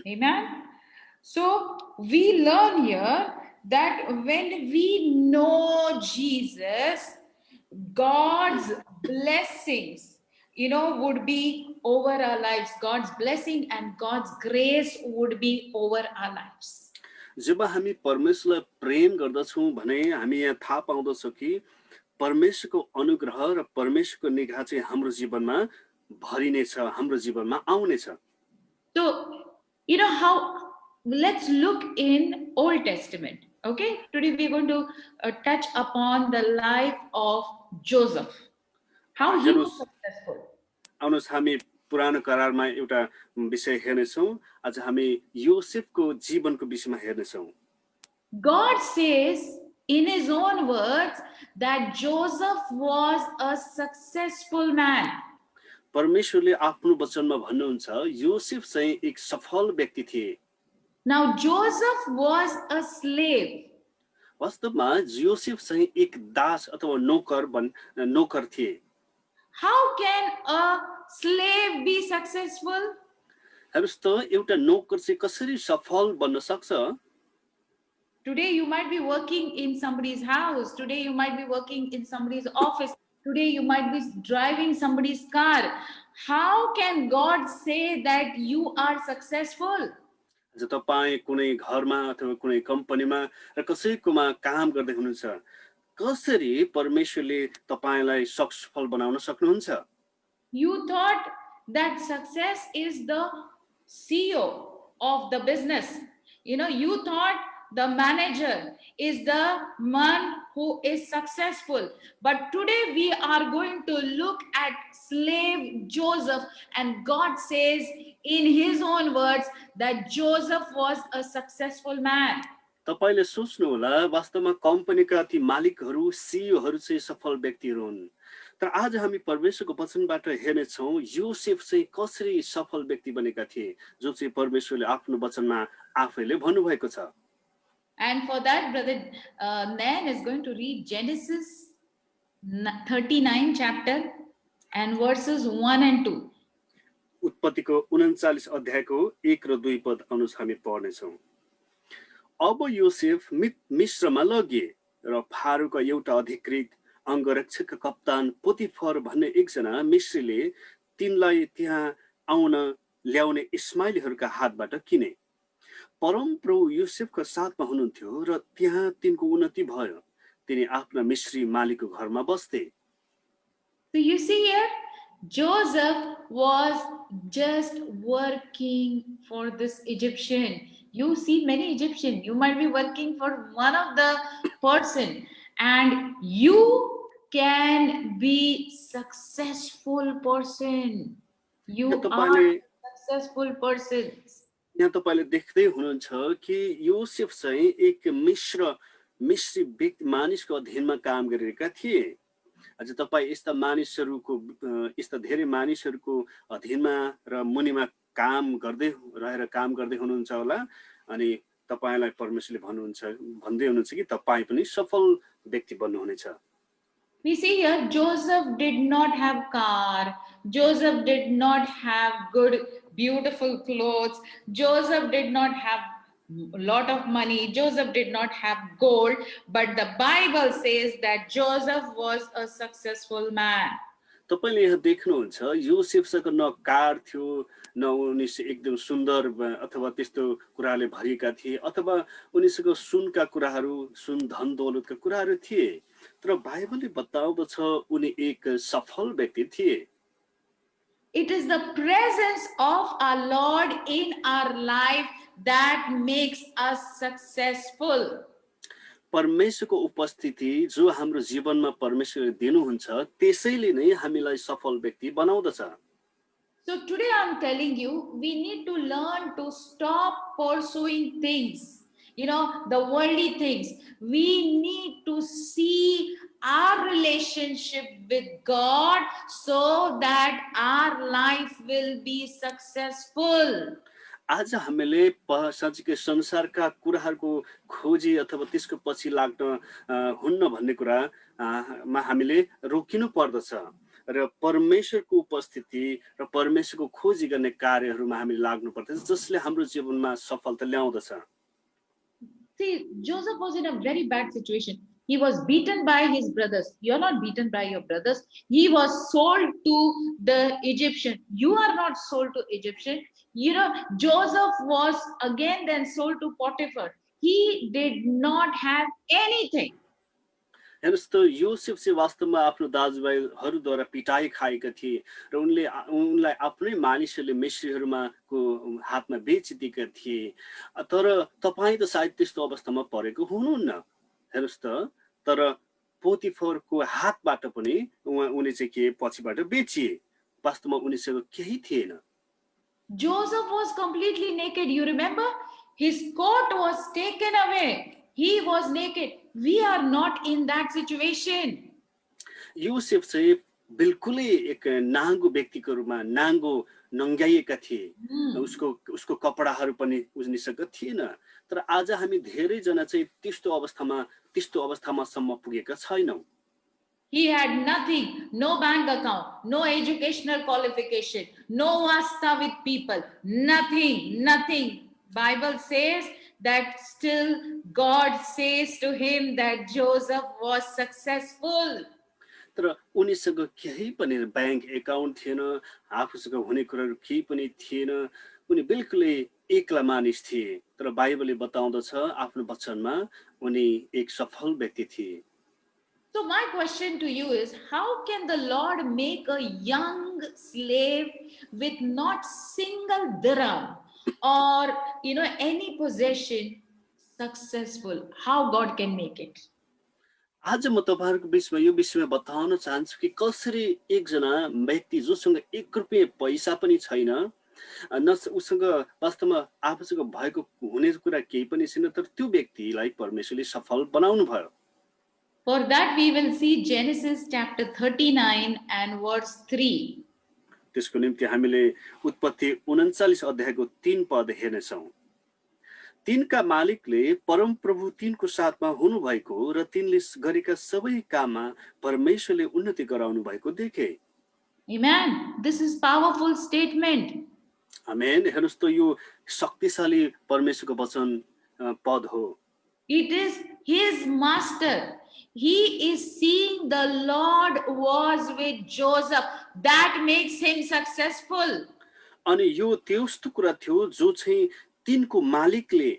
Speaker 4: Amen. So we learn here that when we know Jesus, God's blessings, would be over our lives. God's blessing and God's grace would be over our lives.
Speaker 1: जब हामी परमेश्वरलाई प्रेम गर्दछौँ भने हामी यहाँ थाहा पाउँदछौँ कि परमेश्वरको अनुग्रह र परमेश्वरको निगाह चाहिँ हाम्रो जीवनमा भरिनेछ, हाम्रो जीवनमा आउनेछ।
Speaker 4: So, you know how, let's look in Old Testament. Okay, today we're going to touch upon the life of Joseph. How he was successful.
Speaker 1: आउनुहोस् हामी पुरानो करारमा एउटा विषय हेर्नेछौँ। आज हामी योसेफको जीवनको विषयमा हेर्नेछौँ।
Speaker 4: God says in his own words that Joseph was a successful man.
Speaker 1: परमेश्वरले आफ्नो वचनमा भन्नुहुन्छ योसेफ चाहिँ एक सफल व्यक्ति थिए।
Speaker 4: Now Joseph was a slave.
Speaker 1: वास्तवमा योसेफ चाहिँ एक दास अथवा नोकर थिए।
Speaker 4: How can a slave be successful?
Speaker 1: हेर्नुस् त एउटा नोकर चाहिँ कसरी सफल बन्न सक्छ?
Speaker 4: Today you might be working in somebody's house. Today you might be working in somebody's office. Today you might be driving somebody's car. How can God say that you are successful?
Speaker 1: आज तपाईँ कुनै घरमा अथवा कुनै कम्पनीमा र कसैकोमा काम गर्दै हुनुहुन्छ, कसरी परमेश्वरले तपाईलाई सफल बनाउन सक्नुहुन्छ?
Speaker 4: You thought that success is the CEO of the business. You know, you thought the manager is the one who is successful. But today we are going to look at slave Joseph, and God says in his own words that Joseph was a successful man.
Speaker 1: तपाईले सोच्नु होला वास्तवमा कम्पनीका ती मालिकहरू सीईओहरू चाहिँ सफल व्यक्तिहरू हुन्, तर आज हामी परमेश्वरको वचनबाट हेर्नेछौँ योसेफ चाहिँ कसरी सफल व्यक्ति बनेका थिए, जो चाहिँ परमेश्वरले आफ्नो वचनमा आफैले भन्नुभएको छ।
Speaker 4: And for that, Brother Nan is going to read Genesis 39 chapter and verses 1 and 2.
Speaker 1: उत्पत्तिको 39 अध्यायको 1 र 2 पद अनुसार हामी पढ्नेछौँ। अब योसेफ मिस्रमा लगिए र फारोका एउटा अधिकृत अंगरक्षक कप्तान पोतिफर भन्ने एकजना मिस्रीले तिनलाई त्यहाँ आउन ल्याउने इस्माइलीहरूका हातबाट किने। परमप्रभु योसेफको साथमा हुनुहुन्थ्यो र त्यहाँ तिनको उन्नति भयो। तिनी आफ्ना मिस्री मालिकको घरमा बस्थे।
Speaker 4: So you see here, Joseph was just working for this Egyptian. You see many Egyptians, you might be working for one of the person, and you can be successful person. You are a successful person.
Speaker 1: यहाँ तपाईले देख्दै हुनुहुन्छ कि योसेफ चाहिँ एक मिस्री व्यक्ति मानिसको अधीनमा काम गरिरहेका थिए। आज तपाईँ यस्ता मानिसहरूको यस्ता धेरै मानिसहरूको अधीनमा र मुनिमा काम गर्दै हुनुहुन्छ होला, अनि तपाईलाई परमेश्वरले भन्दै हुनुहुन्छ कि तपाईँ पनि सफल व्यक्ति बन्नुहुनेछ।
Speaker 4: We see here Joseph did not have car. Joseph did not have good, beautiful clothes. Joseph did not have a lot of money. Joseph did not have gold. But the Bible says that Joseph was a successful man.
Speaker 1: तपाईले यहाँ देख्नुहुन्छ योसेफसँग न car थियो, न उनीसँग एकदम सुन्दर अथवा त्यस्तो कुराले भरिएका थिए, अथवा उनीसँग सुनका कुराहरू, सुन धन दौलतका कुराहरू थिए, तर बाइबलले बताउँदछ उनी एक सफल व्यक्ति थिए।
Speaker 4: It is the presence of our Lord in our life that makes us successful.
Speaker 1: परमेश्वरको उपस्थिति जो हाम्रो जीवनमा परमेश्वरले दिनुहुन्छ त्यसैले नै हामीलाई सफल व्यक्ति बनाउँदछ।
Speaker 4: So today I'm telling you, we need to learn to stop pursuing things, you know, the worldly things. We need to see our relationship with God so that our life will be successful.
Speaker 1: आज हामीले साँच्चीकै संसारका कुराहरूको खोजी अथवा त्यसको पछि लाग्न हुन्न भन्ने कुरामा हामीले रोकिनु पर्दछ र परमेश्वरको उपस्थिति र परमेश्वरको खोजी गर्ने कार्यहरूमा हामीले लाग्नु पर्दछ, जसले हाम्रो जीवनमा सफलता ल्याउँदछ।
Speaker 4: See, Joseph was in a very bad situation. He was beaten by his brothers. You're not beaten by your brothers. He was sold to the Egyptian. You are not sold to Egyptian. You know, Joseph was again then sold to Potiphar. he did not have anything.
Speaker 1: हेर्नुहोस् त योसेफ चाहिँ वास्तवमा आफ्नो दाजुभाइहरूद्वारा पिटाइ खाएका थिए र उनलाई आफ्नै मानिसहरूले मिस्रीहरूमा को हातमा बेचिदिएका थिए। तर तपाईँ त सायद त्यस्तो अवस्थामा परेको हुनुहुन्न। हेर्नुहोस् त तर पोतिफरको हातबाट पनि उनी चाहिँ के पछिबाट बेचिए। वास्तवमा उनीसँग केही थिएन।
Speaker 4: Joseph was completely naked. You remember? His coat was taken away. He was naked. We are not in that situation.
Speaker 1: Joseph चाहिँ बिल्कुलै एक नाङ्गो व्यक्तिको रूपमा नाङ्गो नङ्गाइएका थिए। उसको कपडाहरू पनि उनीसँग थिएन। तर आज हामी धेरैजना चाहिँ त्यस्तो अवस्थामासम्म पुगेका छैनौँ।
Speaker 4: He had nothing, no bank account, no educational qualification, no vasta with people, nothing. Bible says that still God says to him that Joseph was successful.
Speaker 1: तर उनीसँग केही पनि ब्याङ्क एकाउन्ट थिएन, आफूसँग हुने कुराहरू केही पनि थिएन। उनी बिल्कुलै एक्ला मानिस थिए। तर बाइबलले बताउँदछ आफ्नो वचनमा उनी एक सफल व्यक्ति थिए।
Speaker 4: So my question to you is, how can the Lord make a young slave with not single dirham or any possession successful? How God can make it?
Speaker 1: आज म तपाईहरुको बीचमा यो विषयमा बताउन चाहन्छु कि कसरी एकजना व्यक्ति जोसँग 1 रुपैयाँ पैसा पनि छैन, उसँग वास्तवमा आफूसँग भएको हुने कुरा केही पनि छैन, तर त्यो व्यक्तिलाई परमेश्वरले सफल बनाउनु भयो।
Speaker 4: For that we will see Genesis chapter 39 and verse 3.
Speaker 1: त्यसको निम्ति हामीले उत्पत्ति 39 अध्यायको 3 पद हेर्नेछौं। तिनका मालिकले परमप्रभु तिनको साथमा हुनुभएको र तिनले गरेका सबै काममा परमेश्वरले उन्नति गराउनु भएको देखे।
Speaker 4: Amen. This is powerful statement.
Speaker 1: आमेन। हेर्नुस् त यो शक्तिशाली परमेश्वरको वचन पद हो।
Speaker 4: It is his master. He is seeing the Lord was with Joseph. That makes him successful.
Speaker 1: अनि यो त्यस्तो कुरा थियो जो चाहिँ तिनको मालिकले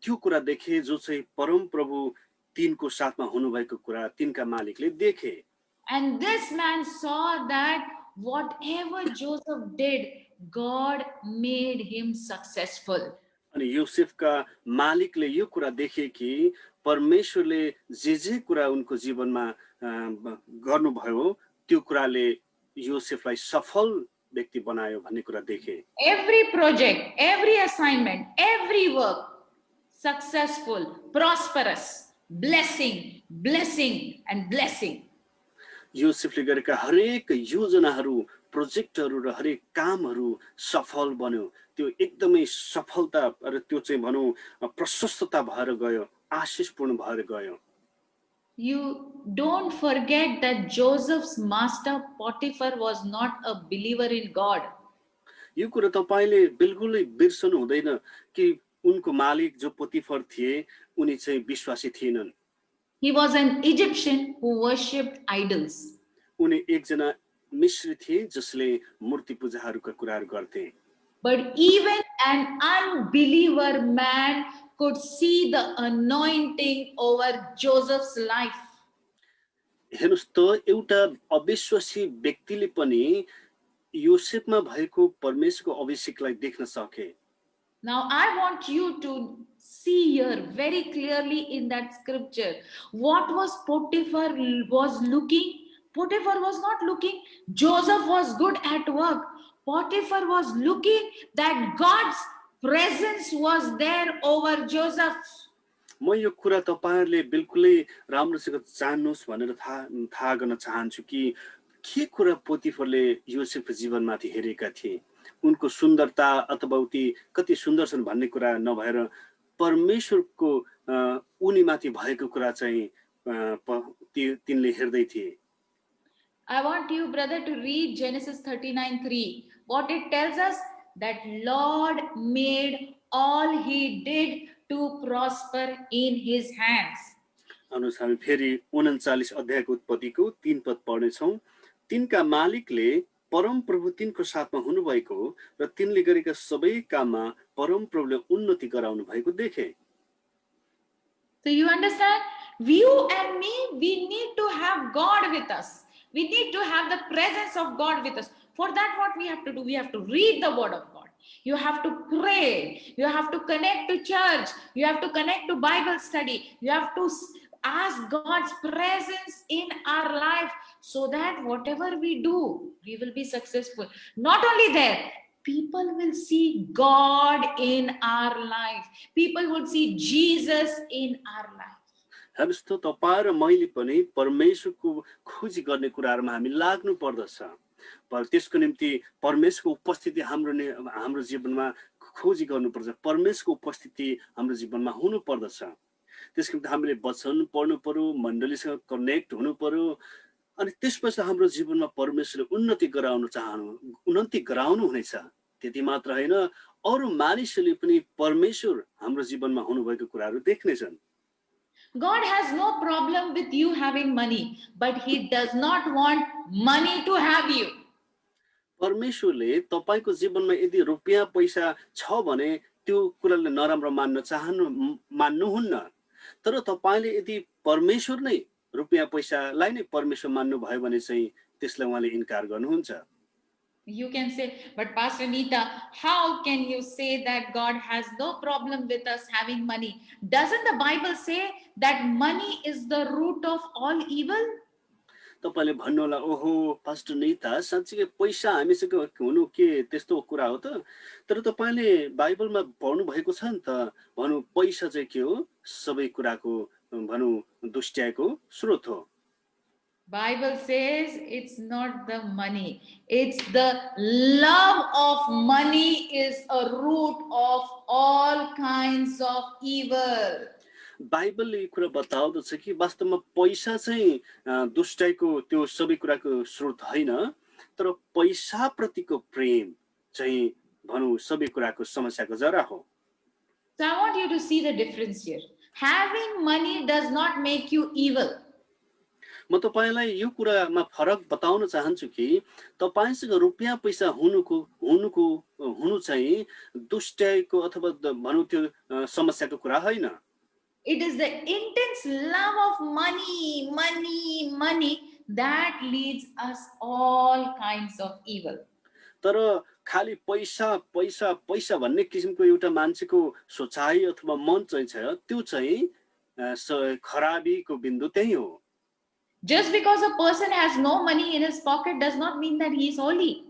Speaker 1: त्यो कुरा देखे, जो चाहिँ परम प्रभु तिनको साथमा हुनुभएको कुरा तिनका मालिकले देखे।
Speaker 4: And this man saw that whatever Joseph did, God made him successful.
Speaker 1: अनि योसेफका मालिकले यो कुरा देखे कि परमेश्वरले जे कुरा उनको जीवनमा गर्नुभयो त्यो कुराले योसेफलाई सफल व्यक्ति बनायो भन्ने कुरा देखे।
Speaker 4: Every project, every assignment, every work successful, prosperous, blessing and blessing.
Speaker 1: योसेफले गरेका हरेक योजनाहरू, प्रोजेक्टहरू र हरेक कामहरू सफल बन्यो। त्यो एकदमै सफलता र त्यो चाहिँ भनौं प्रशस्तता भएर गयो, आशीषपूर्ण भएर गयो।
Speaker 4: You don't forget that Joseph's master Potiphar was not a believer in God.
Speaker 1: यो कुरा तपाईले बिल्कुलै बिर्सनु हुँदैन कि उनको मालिक जो पोतिफर थिए उनी चाहिँ विश्वासी थिएनन्।
Speaker 4: He was an Egyptian who worshipped idols.
Speaker 1: उनी एकजना मिस्री थिए जसले मूर्ति पूजाहरूका कुराहरू गर्थे।
Speaker 4: But even an unbeliever man could see the anointing over Joseph's life.
Speaker 1: हेर्नुस् त एउटा अविश्वासी व्यक्तिले पनि योसेफमा भएको परमेश्वरको अभिषेकलाई देख्न सके।
Speaker 4: Now I want you to see here very clearly in that scripture what was Potiphar was looking. Potiphar was not looking Joseph was good at work. Potiphar was looking that God's presence was there over Joseph.
Speaker 1: म यो कुरा तपाईहरुले बिल्कुलै राम्रोसँग जान्नुस् भनेर थाहा गर्न चाहन्छु कि के कुरा पोतिफरले योसेफको जीवनमाथि हेरेका थिए। उनको सुन्दरता अथवा उति कति सुन्दर छन् भन्ने कुरा नभएर परमेश्वरको उनीमाथि भएको कुरा चाहिँ तिनले हेर्दै थिए।
Speaker 4: I want you, brother, to read Genesis 39:3. What it tells us that Lord made all he did to prosper in his hands.
Speaker 1: अनुस हामी फेरि 39 अध्यायको उत्पत्तिको 3 पद पढ्ने छौं। तिनका मालिकले परम प्रभु तिनको साथमा हुनुभएको र तिनले गरेका सबै काममा परम प्रभुले उन्नति गराउनु भएको देखे।
Speaker 4: So you understand? You and me, we need to have God with us. We need to have the presence of God with us. For that, what we have to do? We have to read the word of God. You have to pray. You have to connect to church. You have to connect to Bible study. You have to ask God's presence in our life so that whatever we do, we will be successful. Not only there, people will see God in our life. People will see Jesus in our life.
Speaker 1: हेर्नुहोस् त तपाईँ र मैले पनि परमेश्वरको खोजी गर्ने कुराहरूमा हामी लाग्नु पर्दछ। पर त्यसको निम्ति परमेश्वरको उपस्थिति हाम्रो जीवनमा खोजी गर्नुपर्छ। परमेश्वरको उपस्थिति हाम्रो जीवनमा हुनु पर्दछ। त्यसको निम्ति हामीले वचन पढ्नु पर्यो, मण्डलीसँग कनेक्ट हुनु पर्यो, अनि त्यसपछि हाम्रो जीवनमा परमेश्वरले उन्नति गराउनु हुनेछ। त्यति मात्र होइन, अरू मानिसहरूले पनि परमेश्वर हाम्रो जीवनमा हुनुभएको कुराहरू देख्नेछन्।
Speaker 4: God has no problem with you having money, but He does not want money to have you.
Speaker 1: परमेश्वरले तपाईको जीवनमा यदि रुपैयाँ पैसा छ भने त्यो कुराले नराम्रो मान्नुहुन्न। तर तपाईले यदि परमेश्वर नै रुपैयाँ पैसालाई नै परमेश्वर मान्नु भयो भने चाहिँ त्यसलाई उहाँले इन्कार गर्नुहुन्छ।
Speaker 4: You can say, but Pastor Nita, how can you say that God has no problem with us having money? Doesn't the Bible say that money is the root of all evil?
Speaker 1: तपाईले भन्नुहोला, ओहो pastor Nita, साँच्चै पैसा हामीसँग हुनु के त्यस्तो कुरा हो त? तर तपाईले बाइबलमा पढ्नु भएको छ नि त, भनु पैसा चाहिँ के हो? सबै कुराको भनु दुष्टको स्रोत हो।
Speaker 4: Bible says it's not the money, it's the love of money is a root of all kinds of evil.
Speaker 1: बाइबलले यो कुरा बताउँदछ कि वास्तवमा पैसा चाहिँ दुष्टको त्यो सबै कुराको स्रोत होइन, तर पैसा प्रतिको प्रेम चाहिँ भनु सबै कुराको समस्याको जरा हो।
Speaker 4: So I want you to see the difference here. Having money does not make you evil.
Speaker 1: म तपाईलाई यो कुरामा फरक बताउन चाहन्छु कि तपाईसँग रुपैयाँ पैसा हुनु चाहिँ दुष्टको अथवा भनु त्यो समस्याको कुरा होइन।
Speaker 4: It is the intense love of money that leads us all kinds of evil.
Speaker 1: तर खाली पैसा भन्ने किसिमको एउटा मान्छेको सोचाइ अथवा मन चाहिँ छ, त्यो चाहिँ खराबीको बिन्दु त्यही हो।
Speaker 4: Just because a person has no money in his pocket does not mean that he is holy.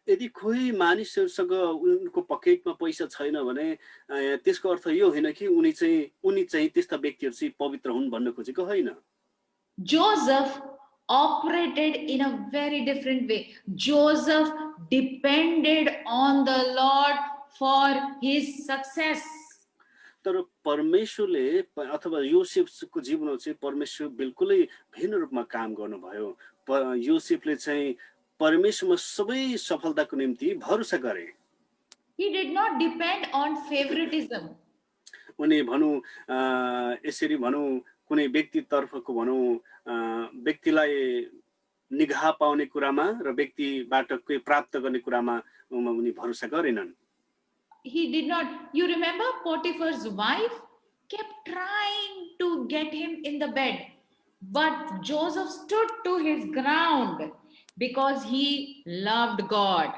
Speaker 1: यदि कोही मानिसहरुसँग उनको पकेटमा पैसा छैन भने त्यसको अर्थ यो होइन कि उनी चाहिँ त्यस्ता व्यक्तिहरु चाहिँ पवित्र हुन् भन्न खोजेको होइन।
Speaker 4: Joseph operated in a very different way. Joseph depended on the Lord for his success.
Speaker 1: तर परमेश्वरले अथवा योसेफको जीवनमा चाहिँ परमेश्वर बिल्कुलै भिन्न रूपमा काम गर्नुभयो। योसेफले चाहिँ परमेश्वरमा सबै सफलताको निम्ति भरोसा गरे।
Speaker 4: He did not depend on favoritism.
Speaker 1: उनी भनु यसरी भनु कुनै व्यक्ति तर्फको भनु व्यक्तिलाई निगाह पाउने कुरामा र व्यक्तिबाट केही प्राप्त गर्ने कुरामा उनी भरोसा गरेनन्।
Speaker 4: He did not. You remember Potiphar's wife kept trying to get him in the bed, but Joseph stood to his ground because he loved God.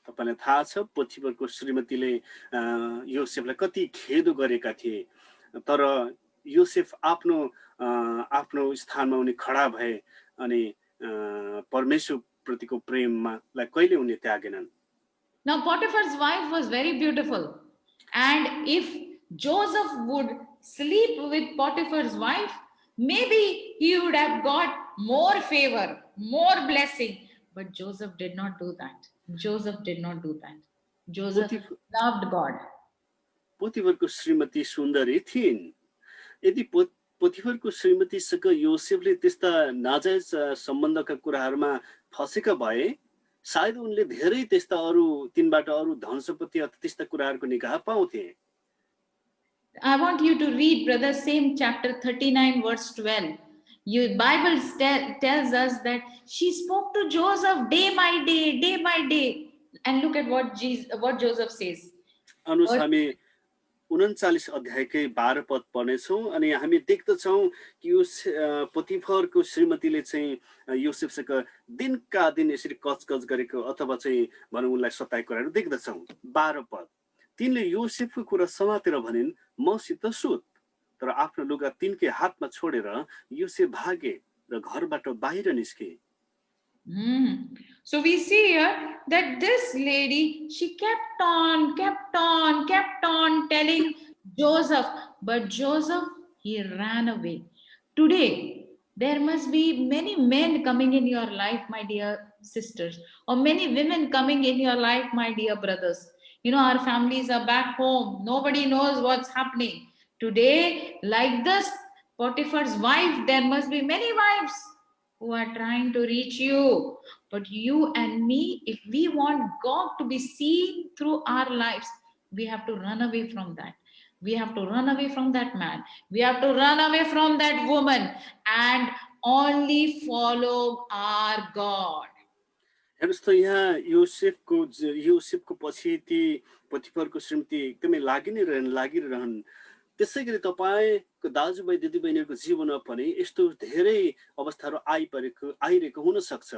Speaker 1: तपाईलाई थाहा छ पोतिफरको श्रीमतीले योसेफलाई कति खेद गरेका थिए, तर योसेफ आफ्नो स्थानमा उनी खडा भए अनि परमेश्वर प्रतिको प्रेममा कहिले उनी त्यागेनन्।
Speaker 4: Now Potiphar's wife was very beautiful, and if Joseph would sleep with Potiphar's wife, maybe he would have got more favor, more blessing. But Joseph did not do that. Joseph loved God.
Speaker 1: पोतिफरको श्रीमती सुन्दरी थिइन्। यदि पोतिफरको श्रीमतीसँग योसेफले त्यस्ता नाजायज सम्बन्धका कुराहरूमा फसेका भए सायद उनले धेरै त्यस्ता तिनबाट अरू धन सम्पत्ति अथवा त्यस्ता कुराहरूको निगाह पाउँथे।
Speaker 4: I want you to read, brother, same chapter 39 verse 12. Your Bible tells us that she spoke to Joseph day by day, and look at what Joseph says.
Speaker 1: अनुस हामी 39 अध्यायकै 12 पद पढ्नेछौँ अनि हामी देख्दछौँ कि यो पोतिफरको श्रीमतीले चाहिँ योसेफसँग दिनका दिन यसरी कचकच गरेको अथवा चाहिँ भनौँ उनलाई सताएको कुराहरू देख्दछौँ। 12 पद, तिनले योसेफको कुरा समातेर भनिन्, मसित सुत। तर आफ्नो लुगा तिनकै हातमा छोडेर योसेफ भागे र घरबाट बाहिर निस्के।
Speaker 4: So we see here that this lady, she kept on telling Joseph, but Joseph, he ran away. Today, there must be many men coming in your life, my dear sisters, or many women coming in your life, my dear brothers. You know, our families are back home. Nobody knows what's happening. Today, like this, Potiphar's wife, there must be many wives who are trying to reach you. But you and me, if we want God to be seen through our lives, we have to run away from that. We have to run away from that man. We have to run away from that woman and only follow our God.
Speaker 1: हेर्नुहोस् त यहाँ योसेफको पछि ती पोतिफरको श्रीमती एकदमै लागिरहन्। त्यसै गरी तपाईँको दाजुभाइ दिदीबहिनीहरूको जीवनमा पनि यस्तो धेरै अवस्थाहरू आइरहेको हुन सक्छ।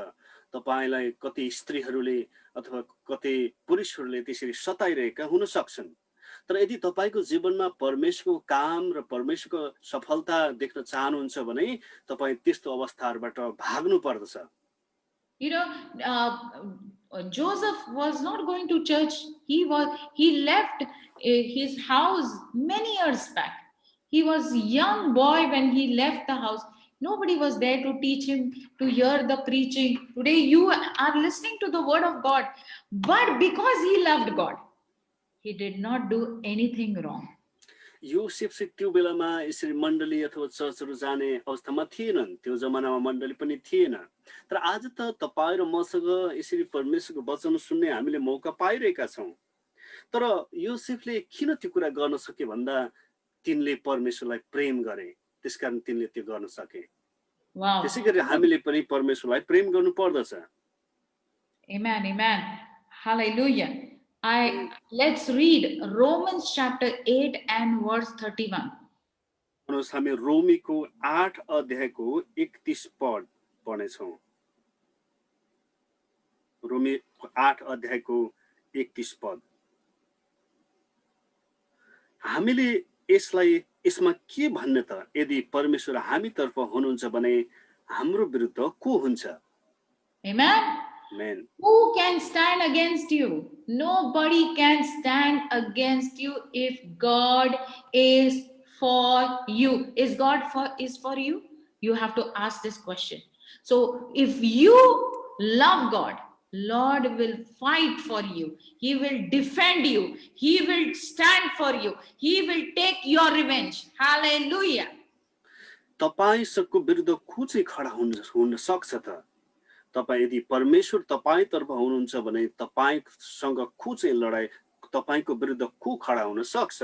Speaker 1: तपाईँलाई कति स्त्रीहरूले अथवा कति पुरुषहरूले त्यसरी सताइरहेका हुन सक्छन्। तर यदि तपाईँको जीवनमा परमेश्वरको काम र परमेश्वरको सफलता देख्न चाहनुहुन्छ भने तपाईँ त्यस्तो अवस्थाहरूबाट भाग्नु पर्दछ।
Speaker 4: You know, Joseph was not going to church. He left his house many years back. He was a young boy when he left the house. Nobody was there to teach him, to hear the preaching. Today you are listening to the word of God. But because he loved God, he did not do anything wrong.
Speaker 1: Joseph चाहिँ त्यो बेलामा यसरी मण्डली अथवा चर्चहरू जाने अवस्थामा थिएनन्। त्यो जमानामा मण्डली पनि थिएन। तर आज त तपाईँ र मसँग यसरी परमेश्वरको वचन सुन्ने हामीले मौका पाइरहेका छौँ। तर योसेफले किन त्यो कुरा गर्न सके भन्दा तिनले परमेश्वरलाई प्रेम गरे, त्यसकारण तिनले त्यो गर्न सके। त्यसै गरी हामीले पनि परमेश्वरलाई प्रेम गर्नु पर्दछ।
Speaker 4: Amen, amen. Hallelujah. Let's read Romans chapter 8 and verse 31.
Speaker 1: हामी रोमीको 8 अध्यायको 31 पद पढ्नेछौँ। रोमी 8 अध्यायको 31 पद। हामीले यसमा के भन्ने त? यदि परमेश्वर हामीतर्फ हुनुहुन्छ भने हाम्रो विरुद्ध को हुन्छ?
Speaker 4: Amen.
Speaker 1: Amen.
Speaker 4: Who can stand against you? Nobody can stand against you if God is for you. Is God for you? You have to ask this question. So if you love God, Lord will fight for you. He will defend you. He will stand for you. He will take your revenge. Hallelujah.
Speaker 1: तपाईंको विरुद्ध को चाहिँ खडा हुन सक्छ त? तपाईं यदि परमेश्वर तपाईंतर्फ हुनुहुन्छ भने तपाईंसँग को चाहिँ लडाई, तपाईंको विरुद्ध को खडा हुन सक्छ?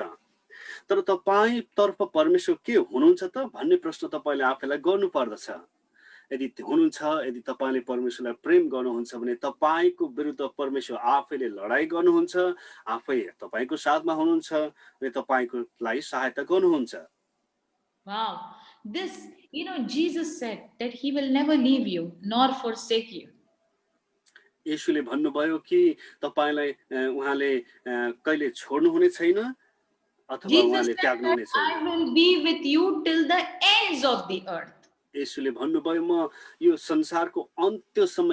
Speaker 1: तर तपाईंतर्फ परमेश्वर के हुनुहुन्छ त भन्ने प्रश्न तपाईले आफैलाई गर्नु पर्दछ। यदि हुनुहुन्छ, यदि तपाईले परमेश्वरलाई प्रेम गर्नुहुन्छ भने तपाईंको विरुद्ध परमेश्वर आफैले लडाई गर्नुहुन्छ, आफै तपाईंको साथमा हुनुहुन्छ र तपाईंकोलाई सहायता गर्नुहुन्छ।
Speaker 4: Wow. This, Jesus said that he will never leave you nor forsake you.
Speaker 1: येशूले भन्नुभयो कि तपाईलाई उहाँले कहिले छोड्नु हुने छैन अथवा उहाँले त्याग्नु हुने छैन।
Speaker 4: I will be with you till the ends of the earth.
Speaker 1: येशूले भन्नुभयो म यो संसारको अन्त्यसम्म,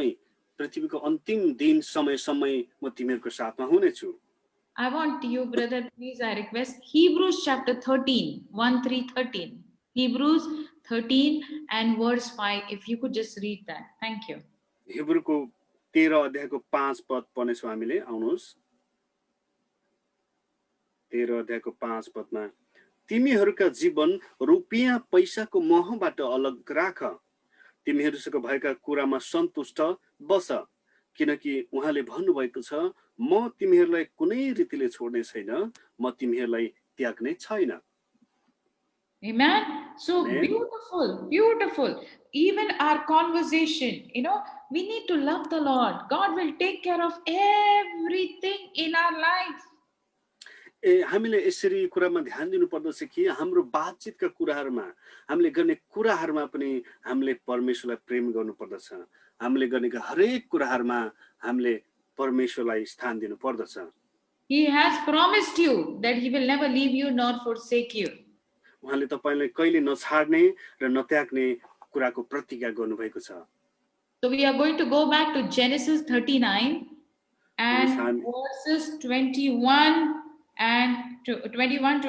Speaker 1: पृथ्वीको अन्तिम दिन समयसम्म म तिमीहरूको साथमा हुनेछु।
Speaker 4: I want you, brother, please, I request Hebrews chapter 13, 1-13. Hebrews 13 and verse 5. If you could just read that. Thank you.
Speaker 1: हिब्रूको 13 अध्यायको 5 पद पढ्नेछौँ हामीले। आउनुहोस्, 13 अध्यायको 5 पदमा, तिमीहरूका जीवन रुपियाँ पैसाको मोहबाट अलग राख, तिमीहरूसँग भएका कुरामा सन्तुष्ट बस, किनकि उहाँले भन्नुभएको छ, म तिमीहरूलाई कुनै रीतिले छोड्ने छैन, म तिमीहरूलाई त्याग्ने छैन।
Speaker 4: Amen. So
Speaker 1: Amen.
Speaker 4: beautiful, beautiful. Even our conversation, we need to love the Lord. God will take care of everything in our life.
Speaker 1: हामीले यसरी कुरामा ध्यान दिनुपर्दछ कि हाम्रो बातचितका कुराहरूमा हामीले गर्ने कुराहरूमा पनि हामीले परमेश्वरलाई प्रेम गर्नुपर्दछ। हामीले गर्ने हरेक कुराहरूमा हामीले परमेश्वरलाई स्थान दिनुपर्दछ।
Speaker 4: He has promised you that he will never leave you nor forsake you.
Speaker 1: उहाँले तपाईलाई कहिले नछाड्ने र नत्याग्ने कुराको प्रतिज्ञा गर्नुभएको छ।
Speaker 4: So we are going to go back to Genesis 39 and verses 21 to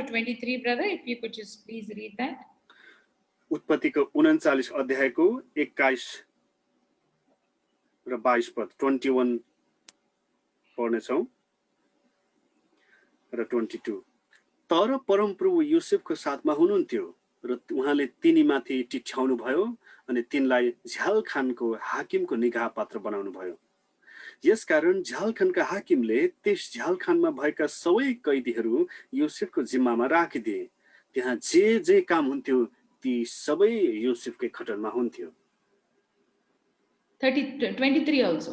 Speaker 4: 23, brother, if you could just please read that.
Speaker 1: उत्पत्तिको 39 अध्यायको 21 र 22 पद 21 पढ्नेछौँ र 22। तर परमप्रभु युसेफको साथमा हुनुहुन्थ्यो र उहाँले तिनीमाथि टिठ्याउनु भयो अनि तिनलाई झ्यालखानको हाकिमको निगाह पात्र बनाउनु भयो। यसकारण झ्यालखानका हाकिमले त्यस झ्यालखानमा भएका सबै कैदीहरू युसेफको जिम्मामा राखिदिए। त्यहाँ जे काम हुन्थ्यो ती सबै युसेफकै खटरमा हुन्थ्यो।
Speaker 4: 23 also.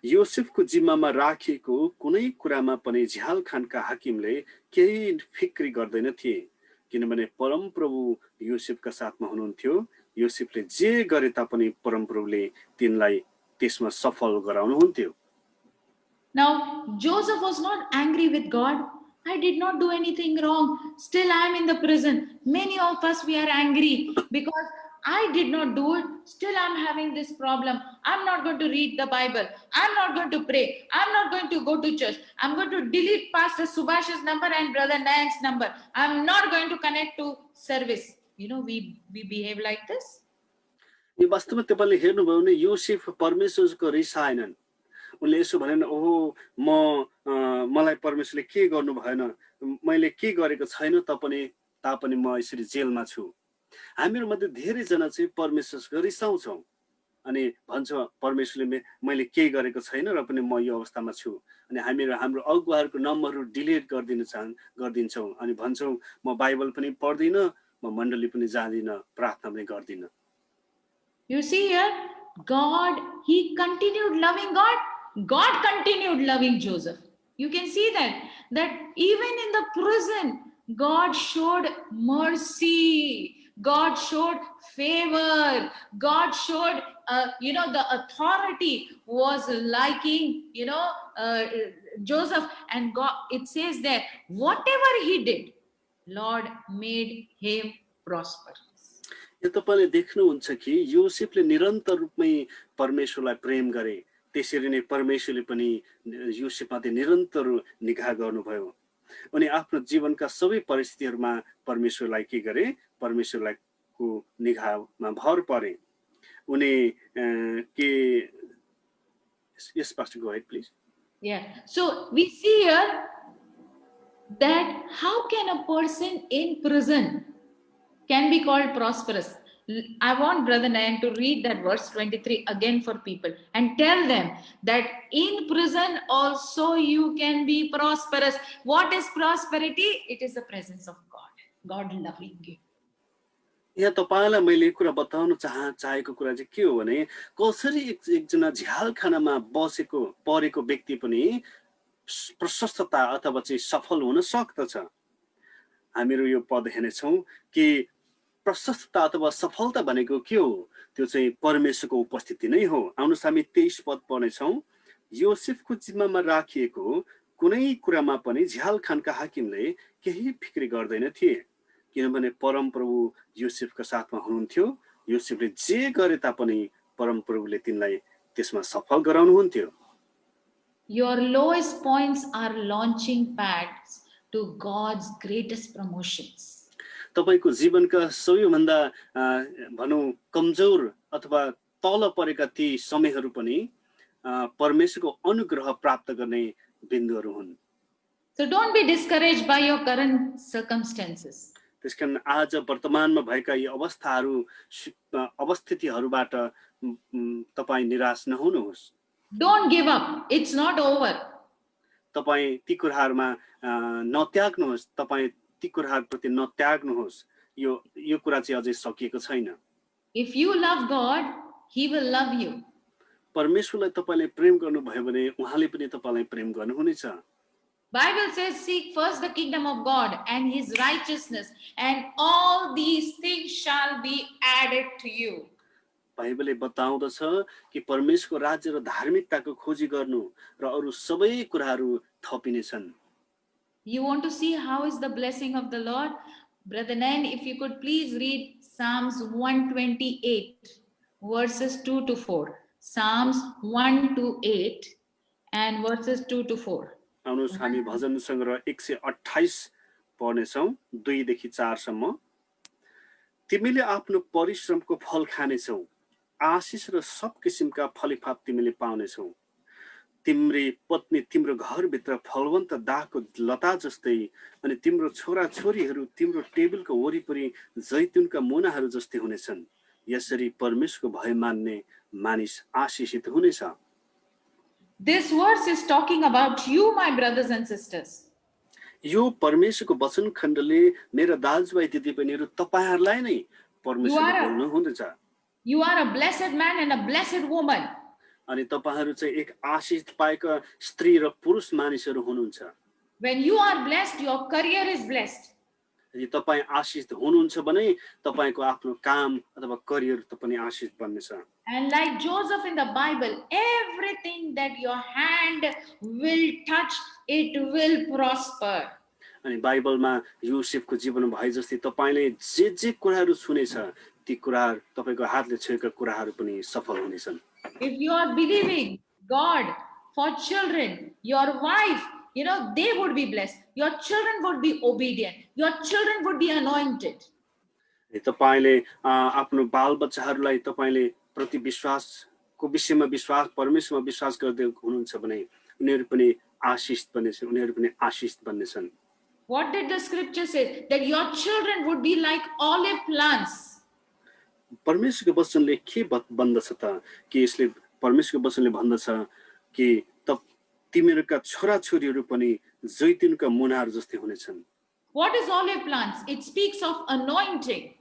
Speaker 1: युसेफको जिम्मामा राखिएको कुनै कुरामा पनि झ्यालखानका हाकिमले केही फिक्री गर्दैन थिए, किनभने परमप्रभु युसेफका साथमा हुनुहुन्थ्यो। युसेफले जे गरे तापनि परमप्रभुले तिनलाई त्यसमा सफल गराउनुहुन्थ्यो।
Speaker 4: Now Joseph was not angry with God. I did not do anything wrong. Still I am in the prison. Many of us, we are angry because I did not do it. Still I'm having this problem. I'm not going to read the Bible. I'm not going to pray. I'm not going to go to church. I'm going to delete Pastor Subhash's number and Brother Nank's number. I'm not going to connect to service. You know, we behave like this.
Speaker 1: यो वास्तवमा तपाईले हेर्नुभयो भने युसेफ परमेश्वरको रिसाएनन्। उनले यसो भनेन, ओहो मलाई परमेश्वरले के गर्नु भएन, मैले के गरेको छैन तापनि म यसरी जेलमा छु। हामीहरु मध्ये धेरै जना चाहिँ परमेश्वरको रिसाउँछौं अनि भन्छ परमेश्वरले मैले के गरेको छैन र पनि म यो अवस्थामा छु। अनि हामीहरु हाम्रो अगुवाहरुको नम्बरहरु डिलिट गर्दिन्छौं अनि भन्छौं म बाइबल पनि पढ्दिन, म मण्डली पनि जाँदिन, प्रार्थना पनि गर्दिन।
Speaker 4: You see here, God, he continued loving God. God continued loving Joseph. You can see that even in the prison, God showed mercy. God showed favor. God showed, the authority was liking, Joseph. And God, it says that whatever he did, Lord made him prosper.
Speaker 1: यो तपाईले देख्नुहुन्छ कि युसेफले निरन्तर रूपमै परमेश्वरलाई प्रेम गरे, त्यसरी नै परमेश्वरले पनि युसेफमाथि निरन्तर निगाह गर्नुभयो। उनी आफ्नो जीवनका सबै परिस्थितिहरुमा परमेश्वरलाई के गरे, परमेश्वरलाई को निगाहमा भर परे। उनी yes, Pastor, go ahead, please.
Speaker 4: Yeah, so we see here that how can a person in prison can be called prosperous. I want Brother Nayan to read that verse 23 again for people and tell them that in prison also you can be prosperous. What is prosperity? It is the presence of God. God loving you.
Speaker 1: यहाँ तपाईलाई मैले कुरा बताउन चाहेको कुरा चाहिँ के हो भने कसरी एकजना झ्यालखानामा परेको व्यक्ति पनि प्रशस्तता अथवा चाहिँ सफल हुन सक्दछ। हामीहरु यो पद हेर्नेछौं कि प्रशस्तता अथवा सफलता भनेको के हो? त्यो चाहिँ परमेश्वरको उपस्थिति नै हो। आउनुस् हामी 23 पद पढ्नेछौं। योसेफको जिम्मामा राखिएको कुनै कुरामा पनि झ्यालखानका हाकिमले केही फिक्री गर्दैन थिए, किनभने परमप्रभु योसेफका साथमा हुनुहुन्थ्यो। योसेफले जे गरे तापनि परमप्रभुले तिनलाई त्यसमा सफल गराउनुहुन्थ्यो।
Speaker 4: Your lowest points are launching pads to God's greatest promotions.
Speaker 1: तपाईको जीवनका सबैभन्दा भनौं कमजोर अथवा तल परेका ती समयहरू पनि परमेश्वरको अनुग्रह प्राप्त गर्ने बिन्दुहरू हुन्।
Speaker 4: So don't be discouraged by your current circumstances.
Speaker 1: त्यसकारण आज वर्तमानमा भएका यी अवस्थितिहरूबाट तपाई निराश नहुनुहोस्।
Speaker 4: Don't give up. It's not over.
Speaker 1: तपाई ती कुराहरुमा नत्याग्नुहोस्, तपाई ती कुराहरुप्रति नत्याग्नुहोस्। यो कुरा चाहिँ अझै सकिएको छैन।
Speaker 4: If you love God, he will love you.
Speaker 1: परमेश्वरलाई तपाईले प्रेम गर्नुभयो भने उहाँले पनि तपाईलाई प्रेम गर्नुहुनेछ।
Speaker 4: Bible says, seek first the kingdom of God and his righteousness, and all these things shall be added to you.
Speaker 1: बाइबलले बताउँदछ कि परमेश्वरको राज्य र धार्मिकताको खोजी गर्नु र अरू सबै कुराहरू थपिनेछन्।
Speaker 4: You want to see how is the blessing of the Lord? Brother Nan, if you could please read Psalms 128, verses 2 to 4. Psalms 1 to 8 and verses 2 to 4.
Speaker 1: आउनुहोस् हामी भजन सङ्ग्रह 128 पढ्नेछौँ 2 देखि 4 सम्म। तिमीले आफ्नो परिश्रमको फल खानेछौ, आशिष र सब किसिमका फलिफाप तिमीले पाउनेछौ। तिम्री पत्नी तिम्रो घरभित्र फलवन्त दागको लता जस्तै अनि तिम्रो छोरा छोरीहरू तिम्रो टेबलको वरिपरि जैतुनका मुनाहरू जस्तै हुनेछन्। यसरी परमेश्वरको भय मान्ने मानिस आशिषित हुनेछ।
Speaker 4: This verse is talking about you, my brothers and sisters.
Speaker 1: यो परमेश्वरको वचन खण्डले मेरा दाजुभाइ दिदीबहिनीहरू तपाईहरुलाई नै परमेश्वरले बोल्नु हुँदैछ।
Speaker 4: You are a blessed man and a blessed woman.
Speaker 1: अनि तपाईहरु चाहिँ एक आशीष पाएका स्त्री र पुरुष मानिसहरू हुनुहुन्छ।
Speaker 4: When you are blessed, your career is blessed.
Speaker 1: यदि तपाई आशीष हुनुहुन्छ भने तपाईको आफ्नो काम अथवा करियर पनि आशीष बन्नेछ।
Speaker 4: And like Joseph in the Bible, everything that your hand will touch, it will prosper.
Speaker 1: अनि बाइबलमा युसेफको जीवन भए जस्तै तपाईले जे कुराहरू सुनेछ ती कुराहरू तपाईको हातले छुएका कुराहरू पनि सफल हुनेछन्।
Speaker 4: If you are believing God for children, your wife, they would be blessed. Your children would be obedient. Your children would be anointed.
Speaker 1: तपाईले आफ्नो बालबच्चाहरूलाई तपाईले प्रति विश्वासको विषयमा विश्वास परमेश्वरमा विश्वास गर्दै हुनुहुन्छ भने उनीहरू पनि आशीष बन्नेछन्, उनीहरू पनि आशीष बन्नेछन्।
Speaker 4: What did the scripture say? That your children would be like olive plants.
Speaker 1: परमेश्वरको वचनले के भन्दछ त कि यसले परमेश्वरको वचनले भन्दछ कि तिमीहरूका छोराछोरीहरू पनि जैतुनका मुनाहरू जस्तै हुनेछन्।
Speaker 4: What is olive plants? It speaks of anointing.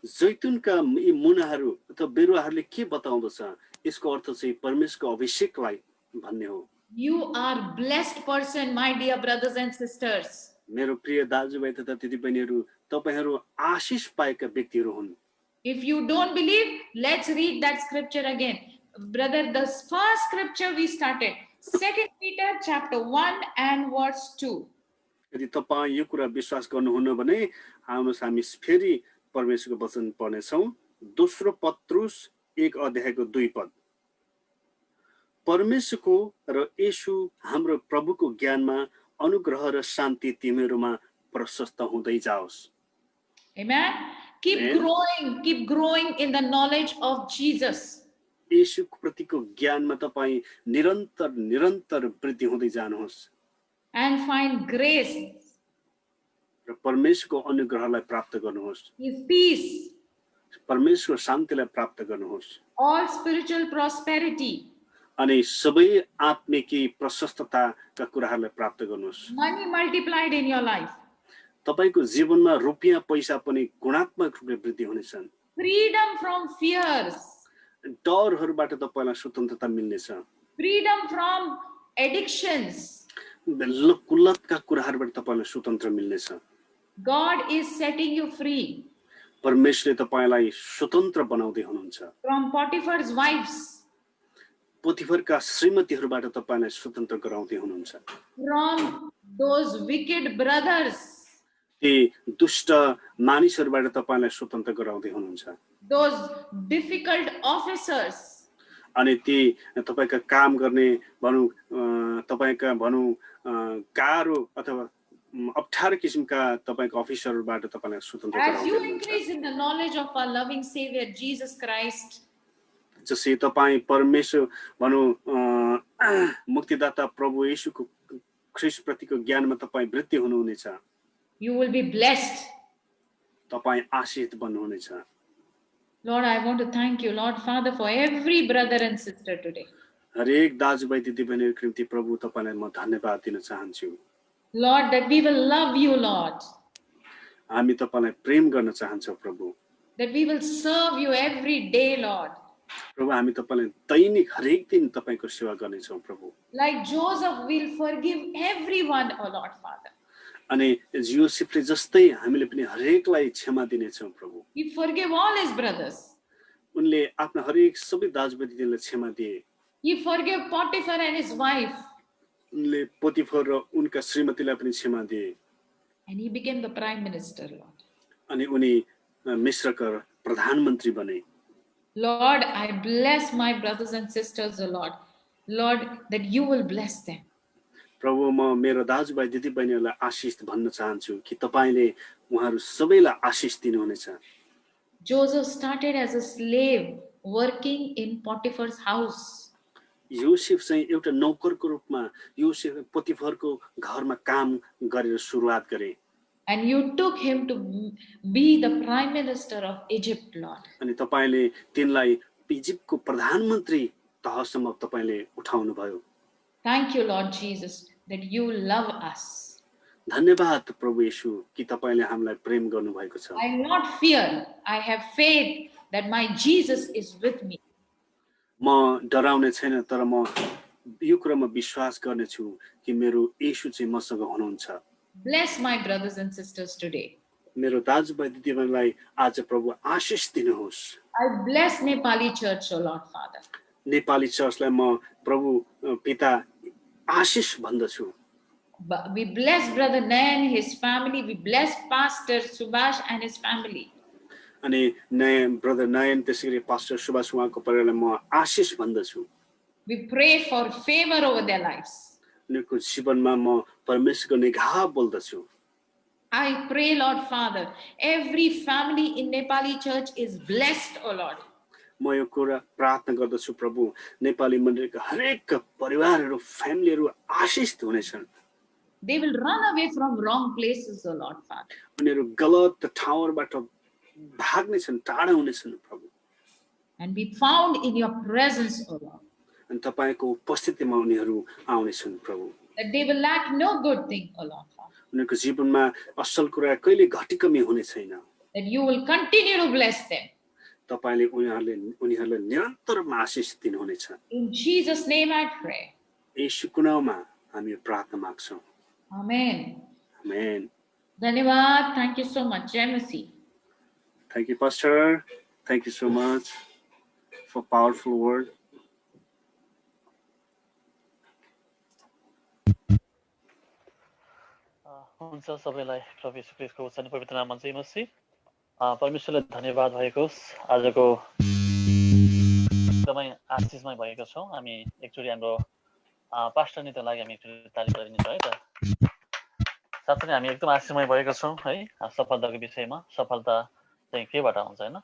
Speaker 1: जैतुनका यी मुनाहरू अथवा बिरुवाहरूले के बताउँदछ? यसको अर्थ चाहिँ परमेश्वरको अभिषेकलाई भन्ने हो।
Speaker 4: You are blessed person, my dear brothers and sisters.
Speaker 1: मेरो प्रिय दाजुभाइ तथा दिदीबहिनीहरू तपाईहरु आशीष पाएका व्यक्तिहरू हुन्।
Speaker 4: If you don't believe, let's read that scripture again. Brother, the first scripture we started, 2 Peter chapter 1 and verse 2.
Speaker 1: यदि तपाई यो कुरा विश्वास गर्नुहुन्न भने आउनुहोस् हामी फेरि परमेश्वरको वचन पढ्नेछौँ। दोस्रो पत्रुस 1 अध्यायको 2 पद। परमेश्वरको र येशू हाम्रो प्रभुको ज्ञानमा अनुग्रह र शान्ति तिमीहरूमा प्रशस्त हुँदै जाओस्।
Speaker 4: Amen. Keep growing in the knowledge of Jesus.
Speaker 1: येशूको प्रतिको ज्ञानमा तपाई निरन्तर वृद्धि हुँदै जानुहोस्।
Speaker 4: And find grace.
Speaker 1: र परमेश्वरको अनुग्रहलाई प्राप्त गर्नुहोस्।
Speaker 4: His peace.
Speaker 1: परमेश्वरको शान्तिलाई प्राप्त गर्नुहोस्।
Speaker 4: All spiritual prosperity.
Speaker 1: अनि सबै आत्मिकी प्रशस्तताका कुराहरूलाई प्राप्त गर्नुहोस्।
Speaker 4: Money multiplied in your life.
Speaker 1: तपाईको जीवनमा रुपैयाँ पैसा पनि गुणात्मक रूपले वृद्धि हुनेछन्।
Speaker 4: Freedom from fears.
Speaker 1: डरहरूबाट तपाईलाई स्वतन्त्रता मिल्नेछ।
Speaker 4: Freedom from addictions.
Speaker 1: कुलतका कुराहरूबाट तपाईलाई स्वतन्त्र मिल्नेछ।
Speaker 4: God is setting you free.
Speaker 1: परमेश्वरले तपाईलाई स्वतन्त्र बनाउँदै हुनुहुन्छ।
Speaker 4: From Potiphar's wives.
Speaker 1: पोतिफरका श्रीमतीहरूबाट तपाईलाई स्वतन्त्र गराउँदै हुनुहुन्छ।
Speaker 4: From those wicked brothers.
Speaker 1: ती दुष्ट मानिसहरूबाट तपाईलाई स्वतन्त्र गराउँदै हुनुहुन्छ।
Speaker 4: Those difficult officers.
Speaker 1: अनि ती तपाईका काम गर्ने तपाईका गाह्रो अथवा अप्ठ्यारो किसिमका तपाईको अफिसरबाट तपाईलाई स्वतन्त्र
Speaker 4: As you
Speaker 1: गराउँदै हुनुहुन्छ।
Speaker 4: increase in the knowledge of our loving Savior Jesus Christ.
Speaker 1: जसै तपाई परमेश्वर मुक्तिदाता प्रभु येशूको ख्रीष्ट प्रतिको ज्ञानमा तपाई वृद्धि हुनुहुनेछ।
Speaker 4: You will be blessed.
Speaker 1: तपाई आशीष बन्नुहुनेछ।
Speaker 4: Lord, I want to thank you, Lord Father, for every brother and sister today.
Speaker 1: हरेक दाजुभाइ दिदीबहिनीहरूको निम्ति प्रभु तपाईलाई म धन्यवाद दिन चाहन्छु।
Speaker 4: Lord, that we will love you, Lord.
Speaker 1: हामी तपाईलाई प्रेम गर्न चाहन्छौँ प्रभु।
Speaker 4: That we will serve you every day, Lord.
Speaker 1: प्रभु हामी तपाईलाई दैनिक हरेक दिन तपाईको सेवा गर्नेछौँ प्रभु।
Speaker 4: Like Joseph will forgive everyone, O Lord Father.
Speaker 1: अनि योसेफले जस्तै हामीले पनि हरेकलाई क्षमा दिनेछौँ प्रभु।
Speaker 4: He forgave all his brothers.
Speaker 1: उनले आफ्ना हरेक सबै दाजुभाइदिदीलाई क्षमा दिए।
Speaker 4: He forgave Potiphar and his wife.
Speaker 1: उनले पोतिफर र उनका श्रीमतीलाई पनि क्षमा दिए।
Speaker 4: And he became the prime minister, Lord.
Speaker 1: अनि उनी मिश्रका प्रधानमन्त्री बने।
Speaker 4: Lord, I bless my brothers and sisters, O Lord. Lord, that you will bless them.
Speaker 1: प्रभु म मेरो दाजुभाइ दिदीबहिनीहरूलाई आशिष भन्न चाहन्छु कि तपाईले उहाँहरू सबैलाई आशिष दिनुहुनेछ।
Speaker 4: Joseph started as a slave working in Potiphar's house.
Speaker 1: Joseph चाहिँ एउटा नौकरको रूपमा योसेफ पोतिफरको घरमा काम गरेर सुरुवात गरे।
Speaker 4: And you took him to be the prime minister of Egypt, Lord.
Speaker 1: अनि तपाईले तिनलाई इजिप्टको प्रधानमन्त्री तहसम्म तपाईले उठाउनु भयो।
Speaker 4: Thank you, Lord Jesus, that you love us.
Speaker 1: धन्यवाद प्रभु येशू कि तपाईले हामीलाई प्रेम गर्नु भएको छ।
Speaker 4: I will not fear. I have faith that my Jesus is with me.
Speaker 1: म डराउने छैन तर म यो कुरामा विश्वास गर्नेछु कि मेरो येशू चाहिँ मसँग हुनुहुन्छ।
Speaker 4: Bless my brothers and sisters today.
Speaker 1: मेरो दाजुभाइ दिदीबहिनीलाई आज प्रभु आशिष दिनुहोस्।
Speaker 4: I bless Nepali church, O Lord Father.
Speaker 1: Nepali चर्चलाई म प्रभु पिता आशिष भन्दछु।
Speaker 4: We bless Brother Nayan, his family. We bless Pastor Subhash and his family.
Speaker 1: अनि नयन ब्रदर नयन त्यसैगरी पास्टर सुभाष उहाँको परिवारलाई म आशिष भन्दछु।
Speaker 4: We pray for favor over their lives.
Speaker 1: उनीहरूको जीवनमा म परमेश्वरको निगाह बोल्दछु।
Speaker 4: I pray, Lord Father, every family in Nepali church is blessed, O Lord.
Speaker 1: म यो कुरा प्रार्थना गर्दछु प्रभु नेपाली मण्डलीका हरेक परिवारहरू फ्यामिलीहरू आशिष हुनेछन्।
Speaker 4: They will run away from wrong places, O Lord Father.
Speaker 1: उनीहरू गलत ठाउँबाट भाग्नेछन्, टाढा हुनेछन् प्रभु।
Speaker 4: And be found in your presence, O Lord.
Speaker 1: अनि तपाईको उपस्थितिमा उनीहरू आउनेछन् प्रभु।
Speaker 4: That they will lack no good thing, O Lord Father.
Speaker 1: उनीहरूको जीवनमा असल कुरा कहिले घटी कमी हुने छैन।
Speaker 4: That you will continue to bless them.
Speaker 1: तपाईले उनीहरूलाई निरन्तरमा आशिष दिनुहुनेछ।
Speaker 4: In Jesus' name I pray.
Speaker 1: येशूको नाममा हामी प्रार्थना माग्छौँ।
Speaker 4: Amen.
Speaker 1: Amen.
Speaker 4: Dhanyavad. Thank you so much. Jai Masi.
Speaker 1: Thank you, Pastor. Thank you so much for powerful word.
Speaker 3: हुन्छ सबैलाई प्रभु येशू ख्रीष्टको उच्च पवित्र नाममा जय मसीह। परमेश्वरलाई धन्यवाद भएको होस्। आजको एकदमै आशिषमय भएको छौँ। हामी एकचोटि हाम्रो पास्टर नीतिको लागि हामी एकचोटि ताली गरिदिन्छौँ है त। साथै हामी एकदम आशिषमय भएको छौँ है। सफलताको विषयमा सफलता चाहिँ केबाट हुन्छ हैन।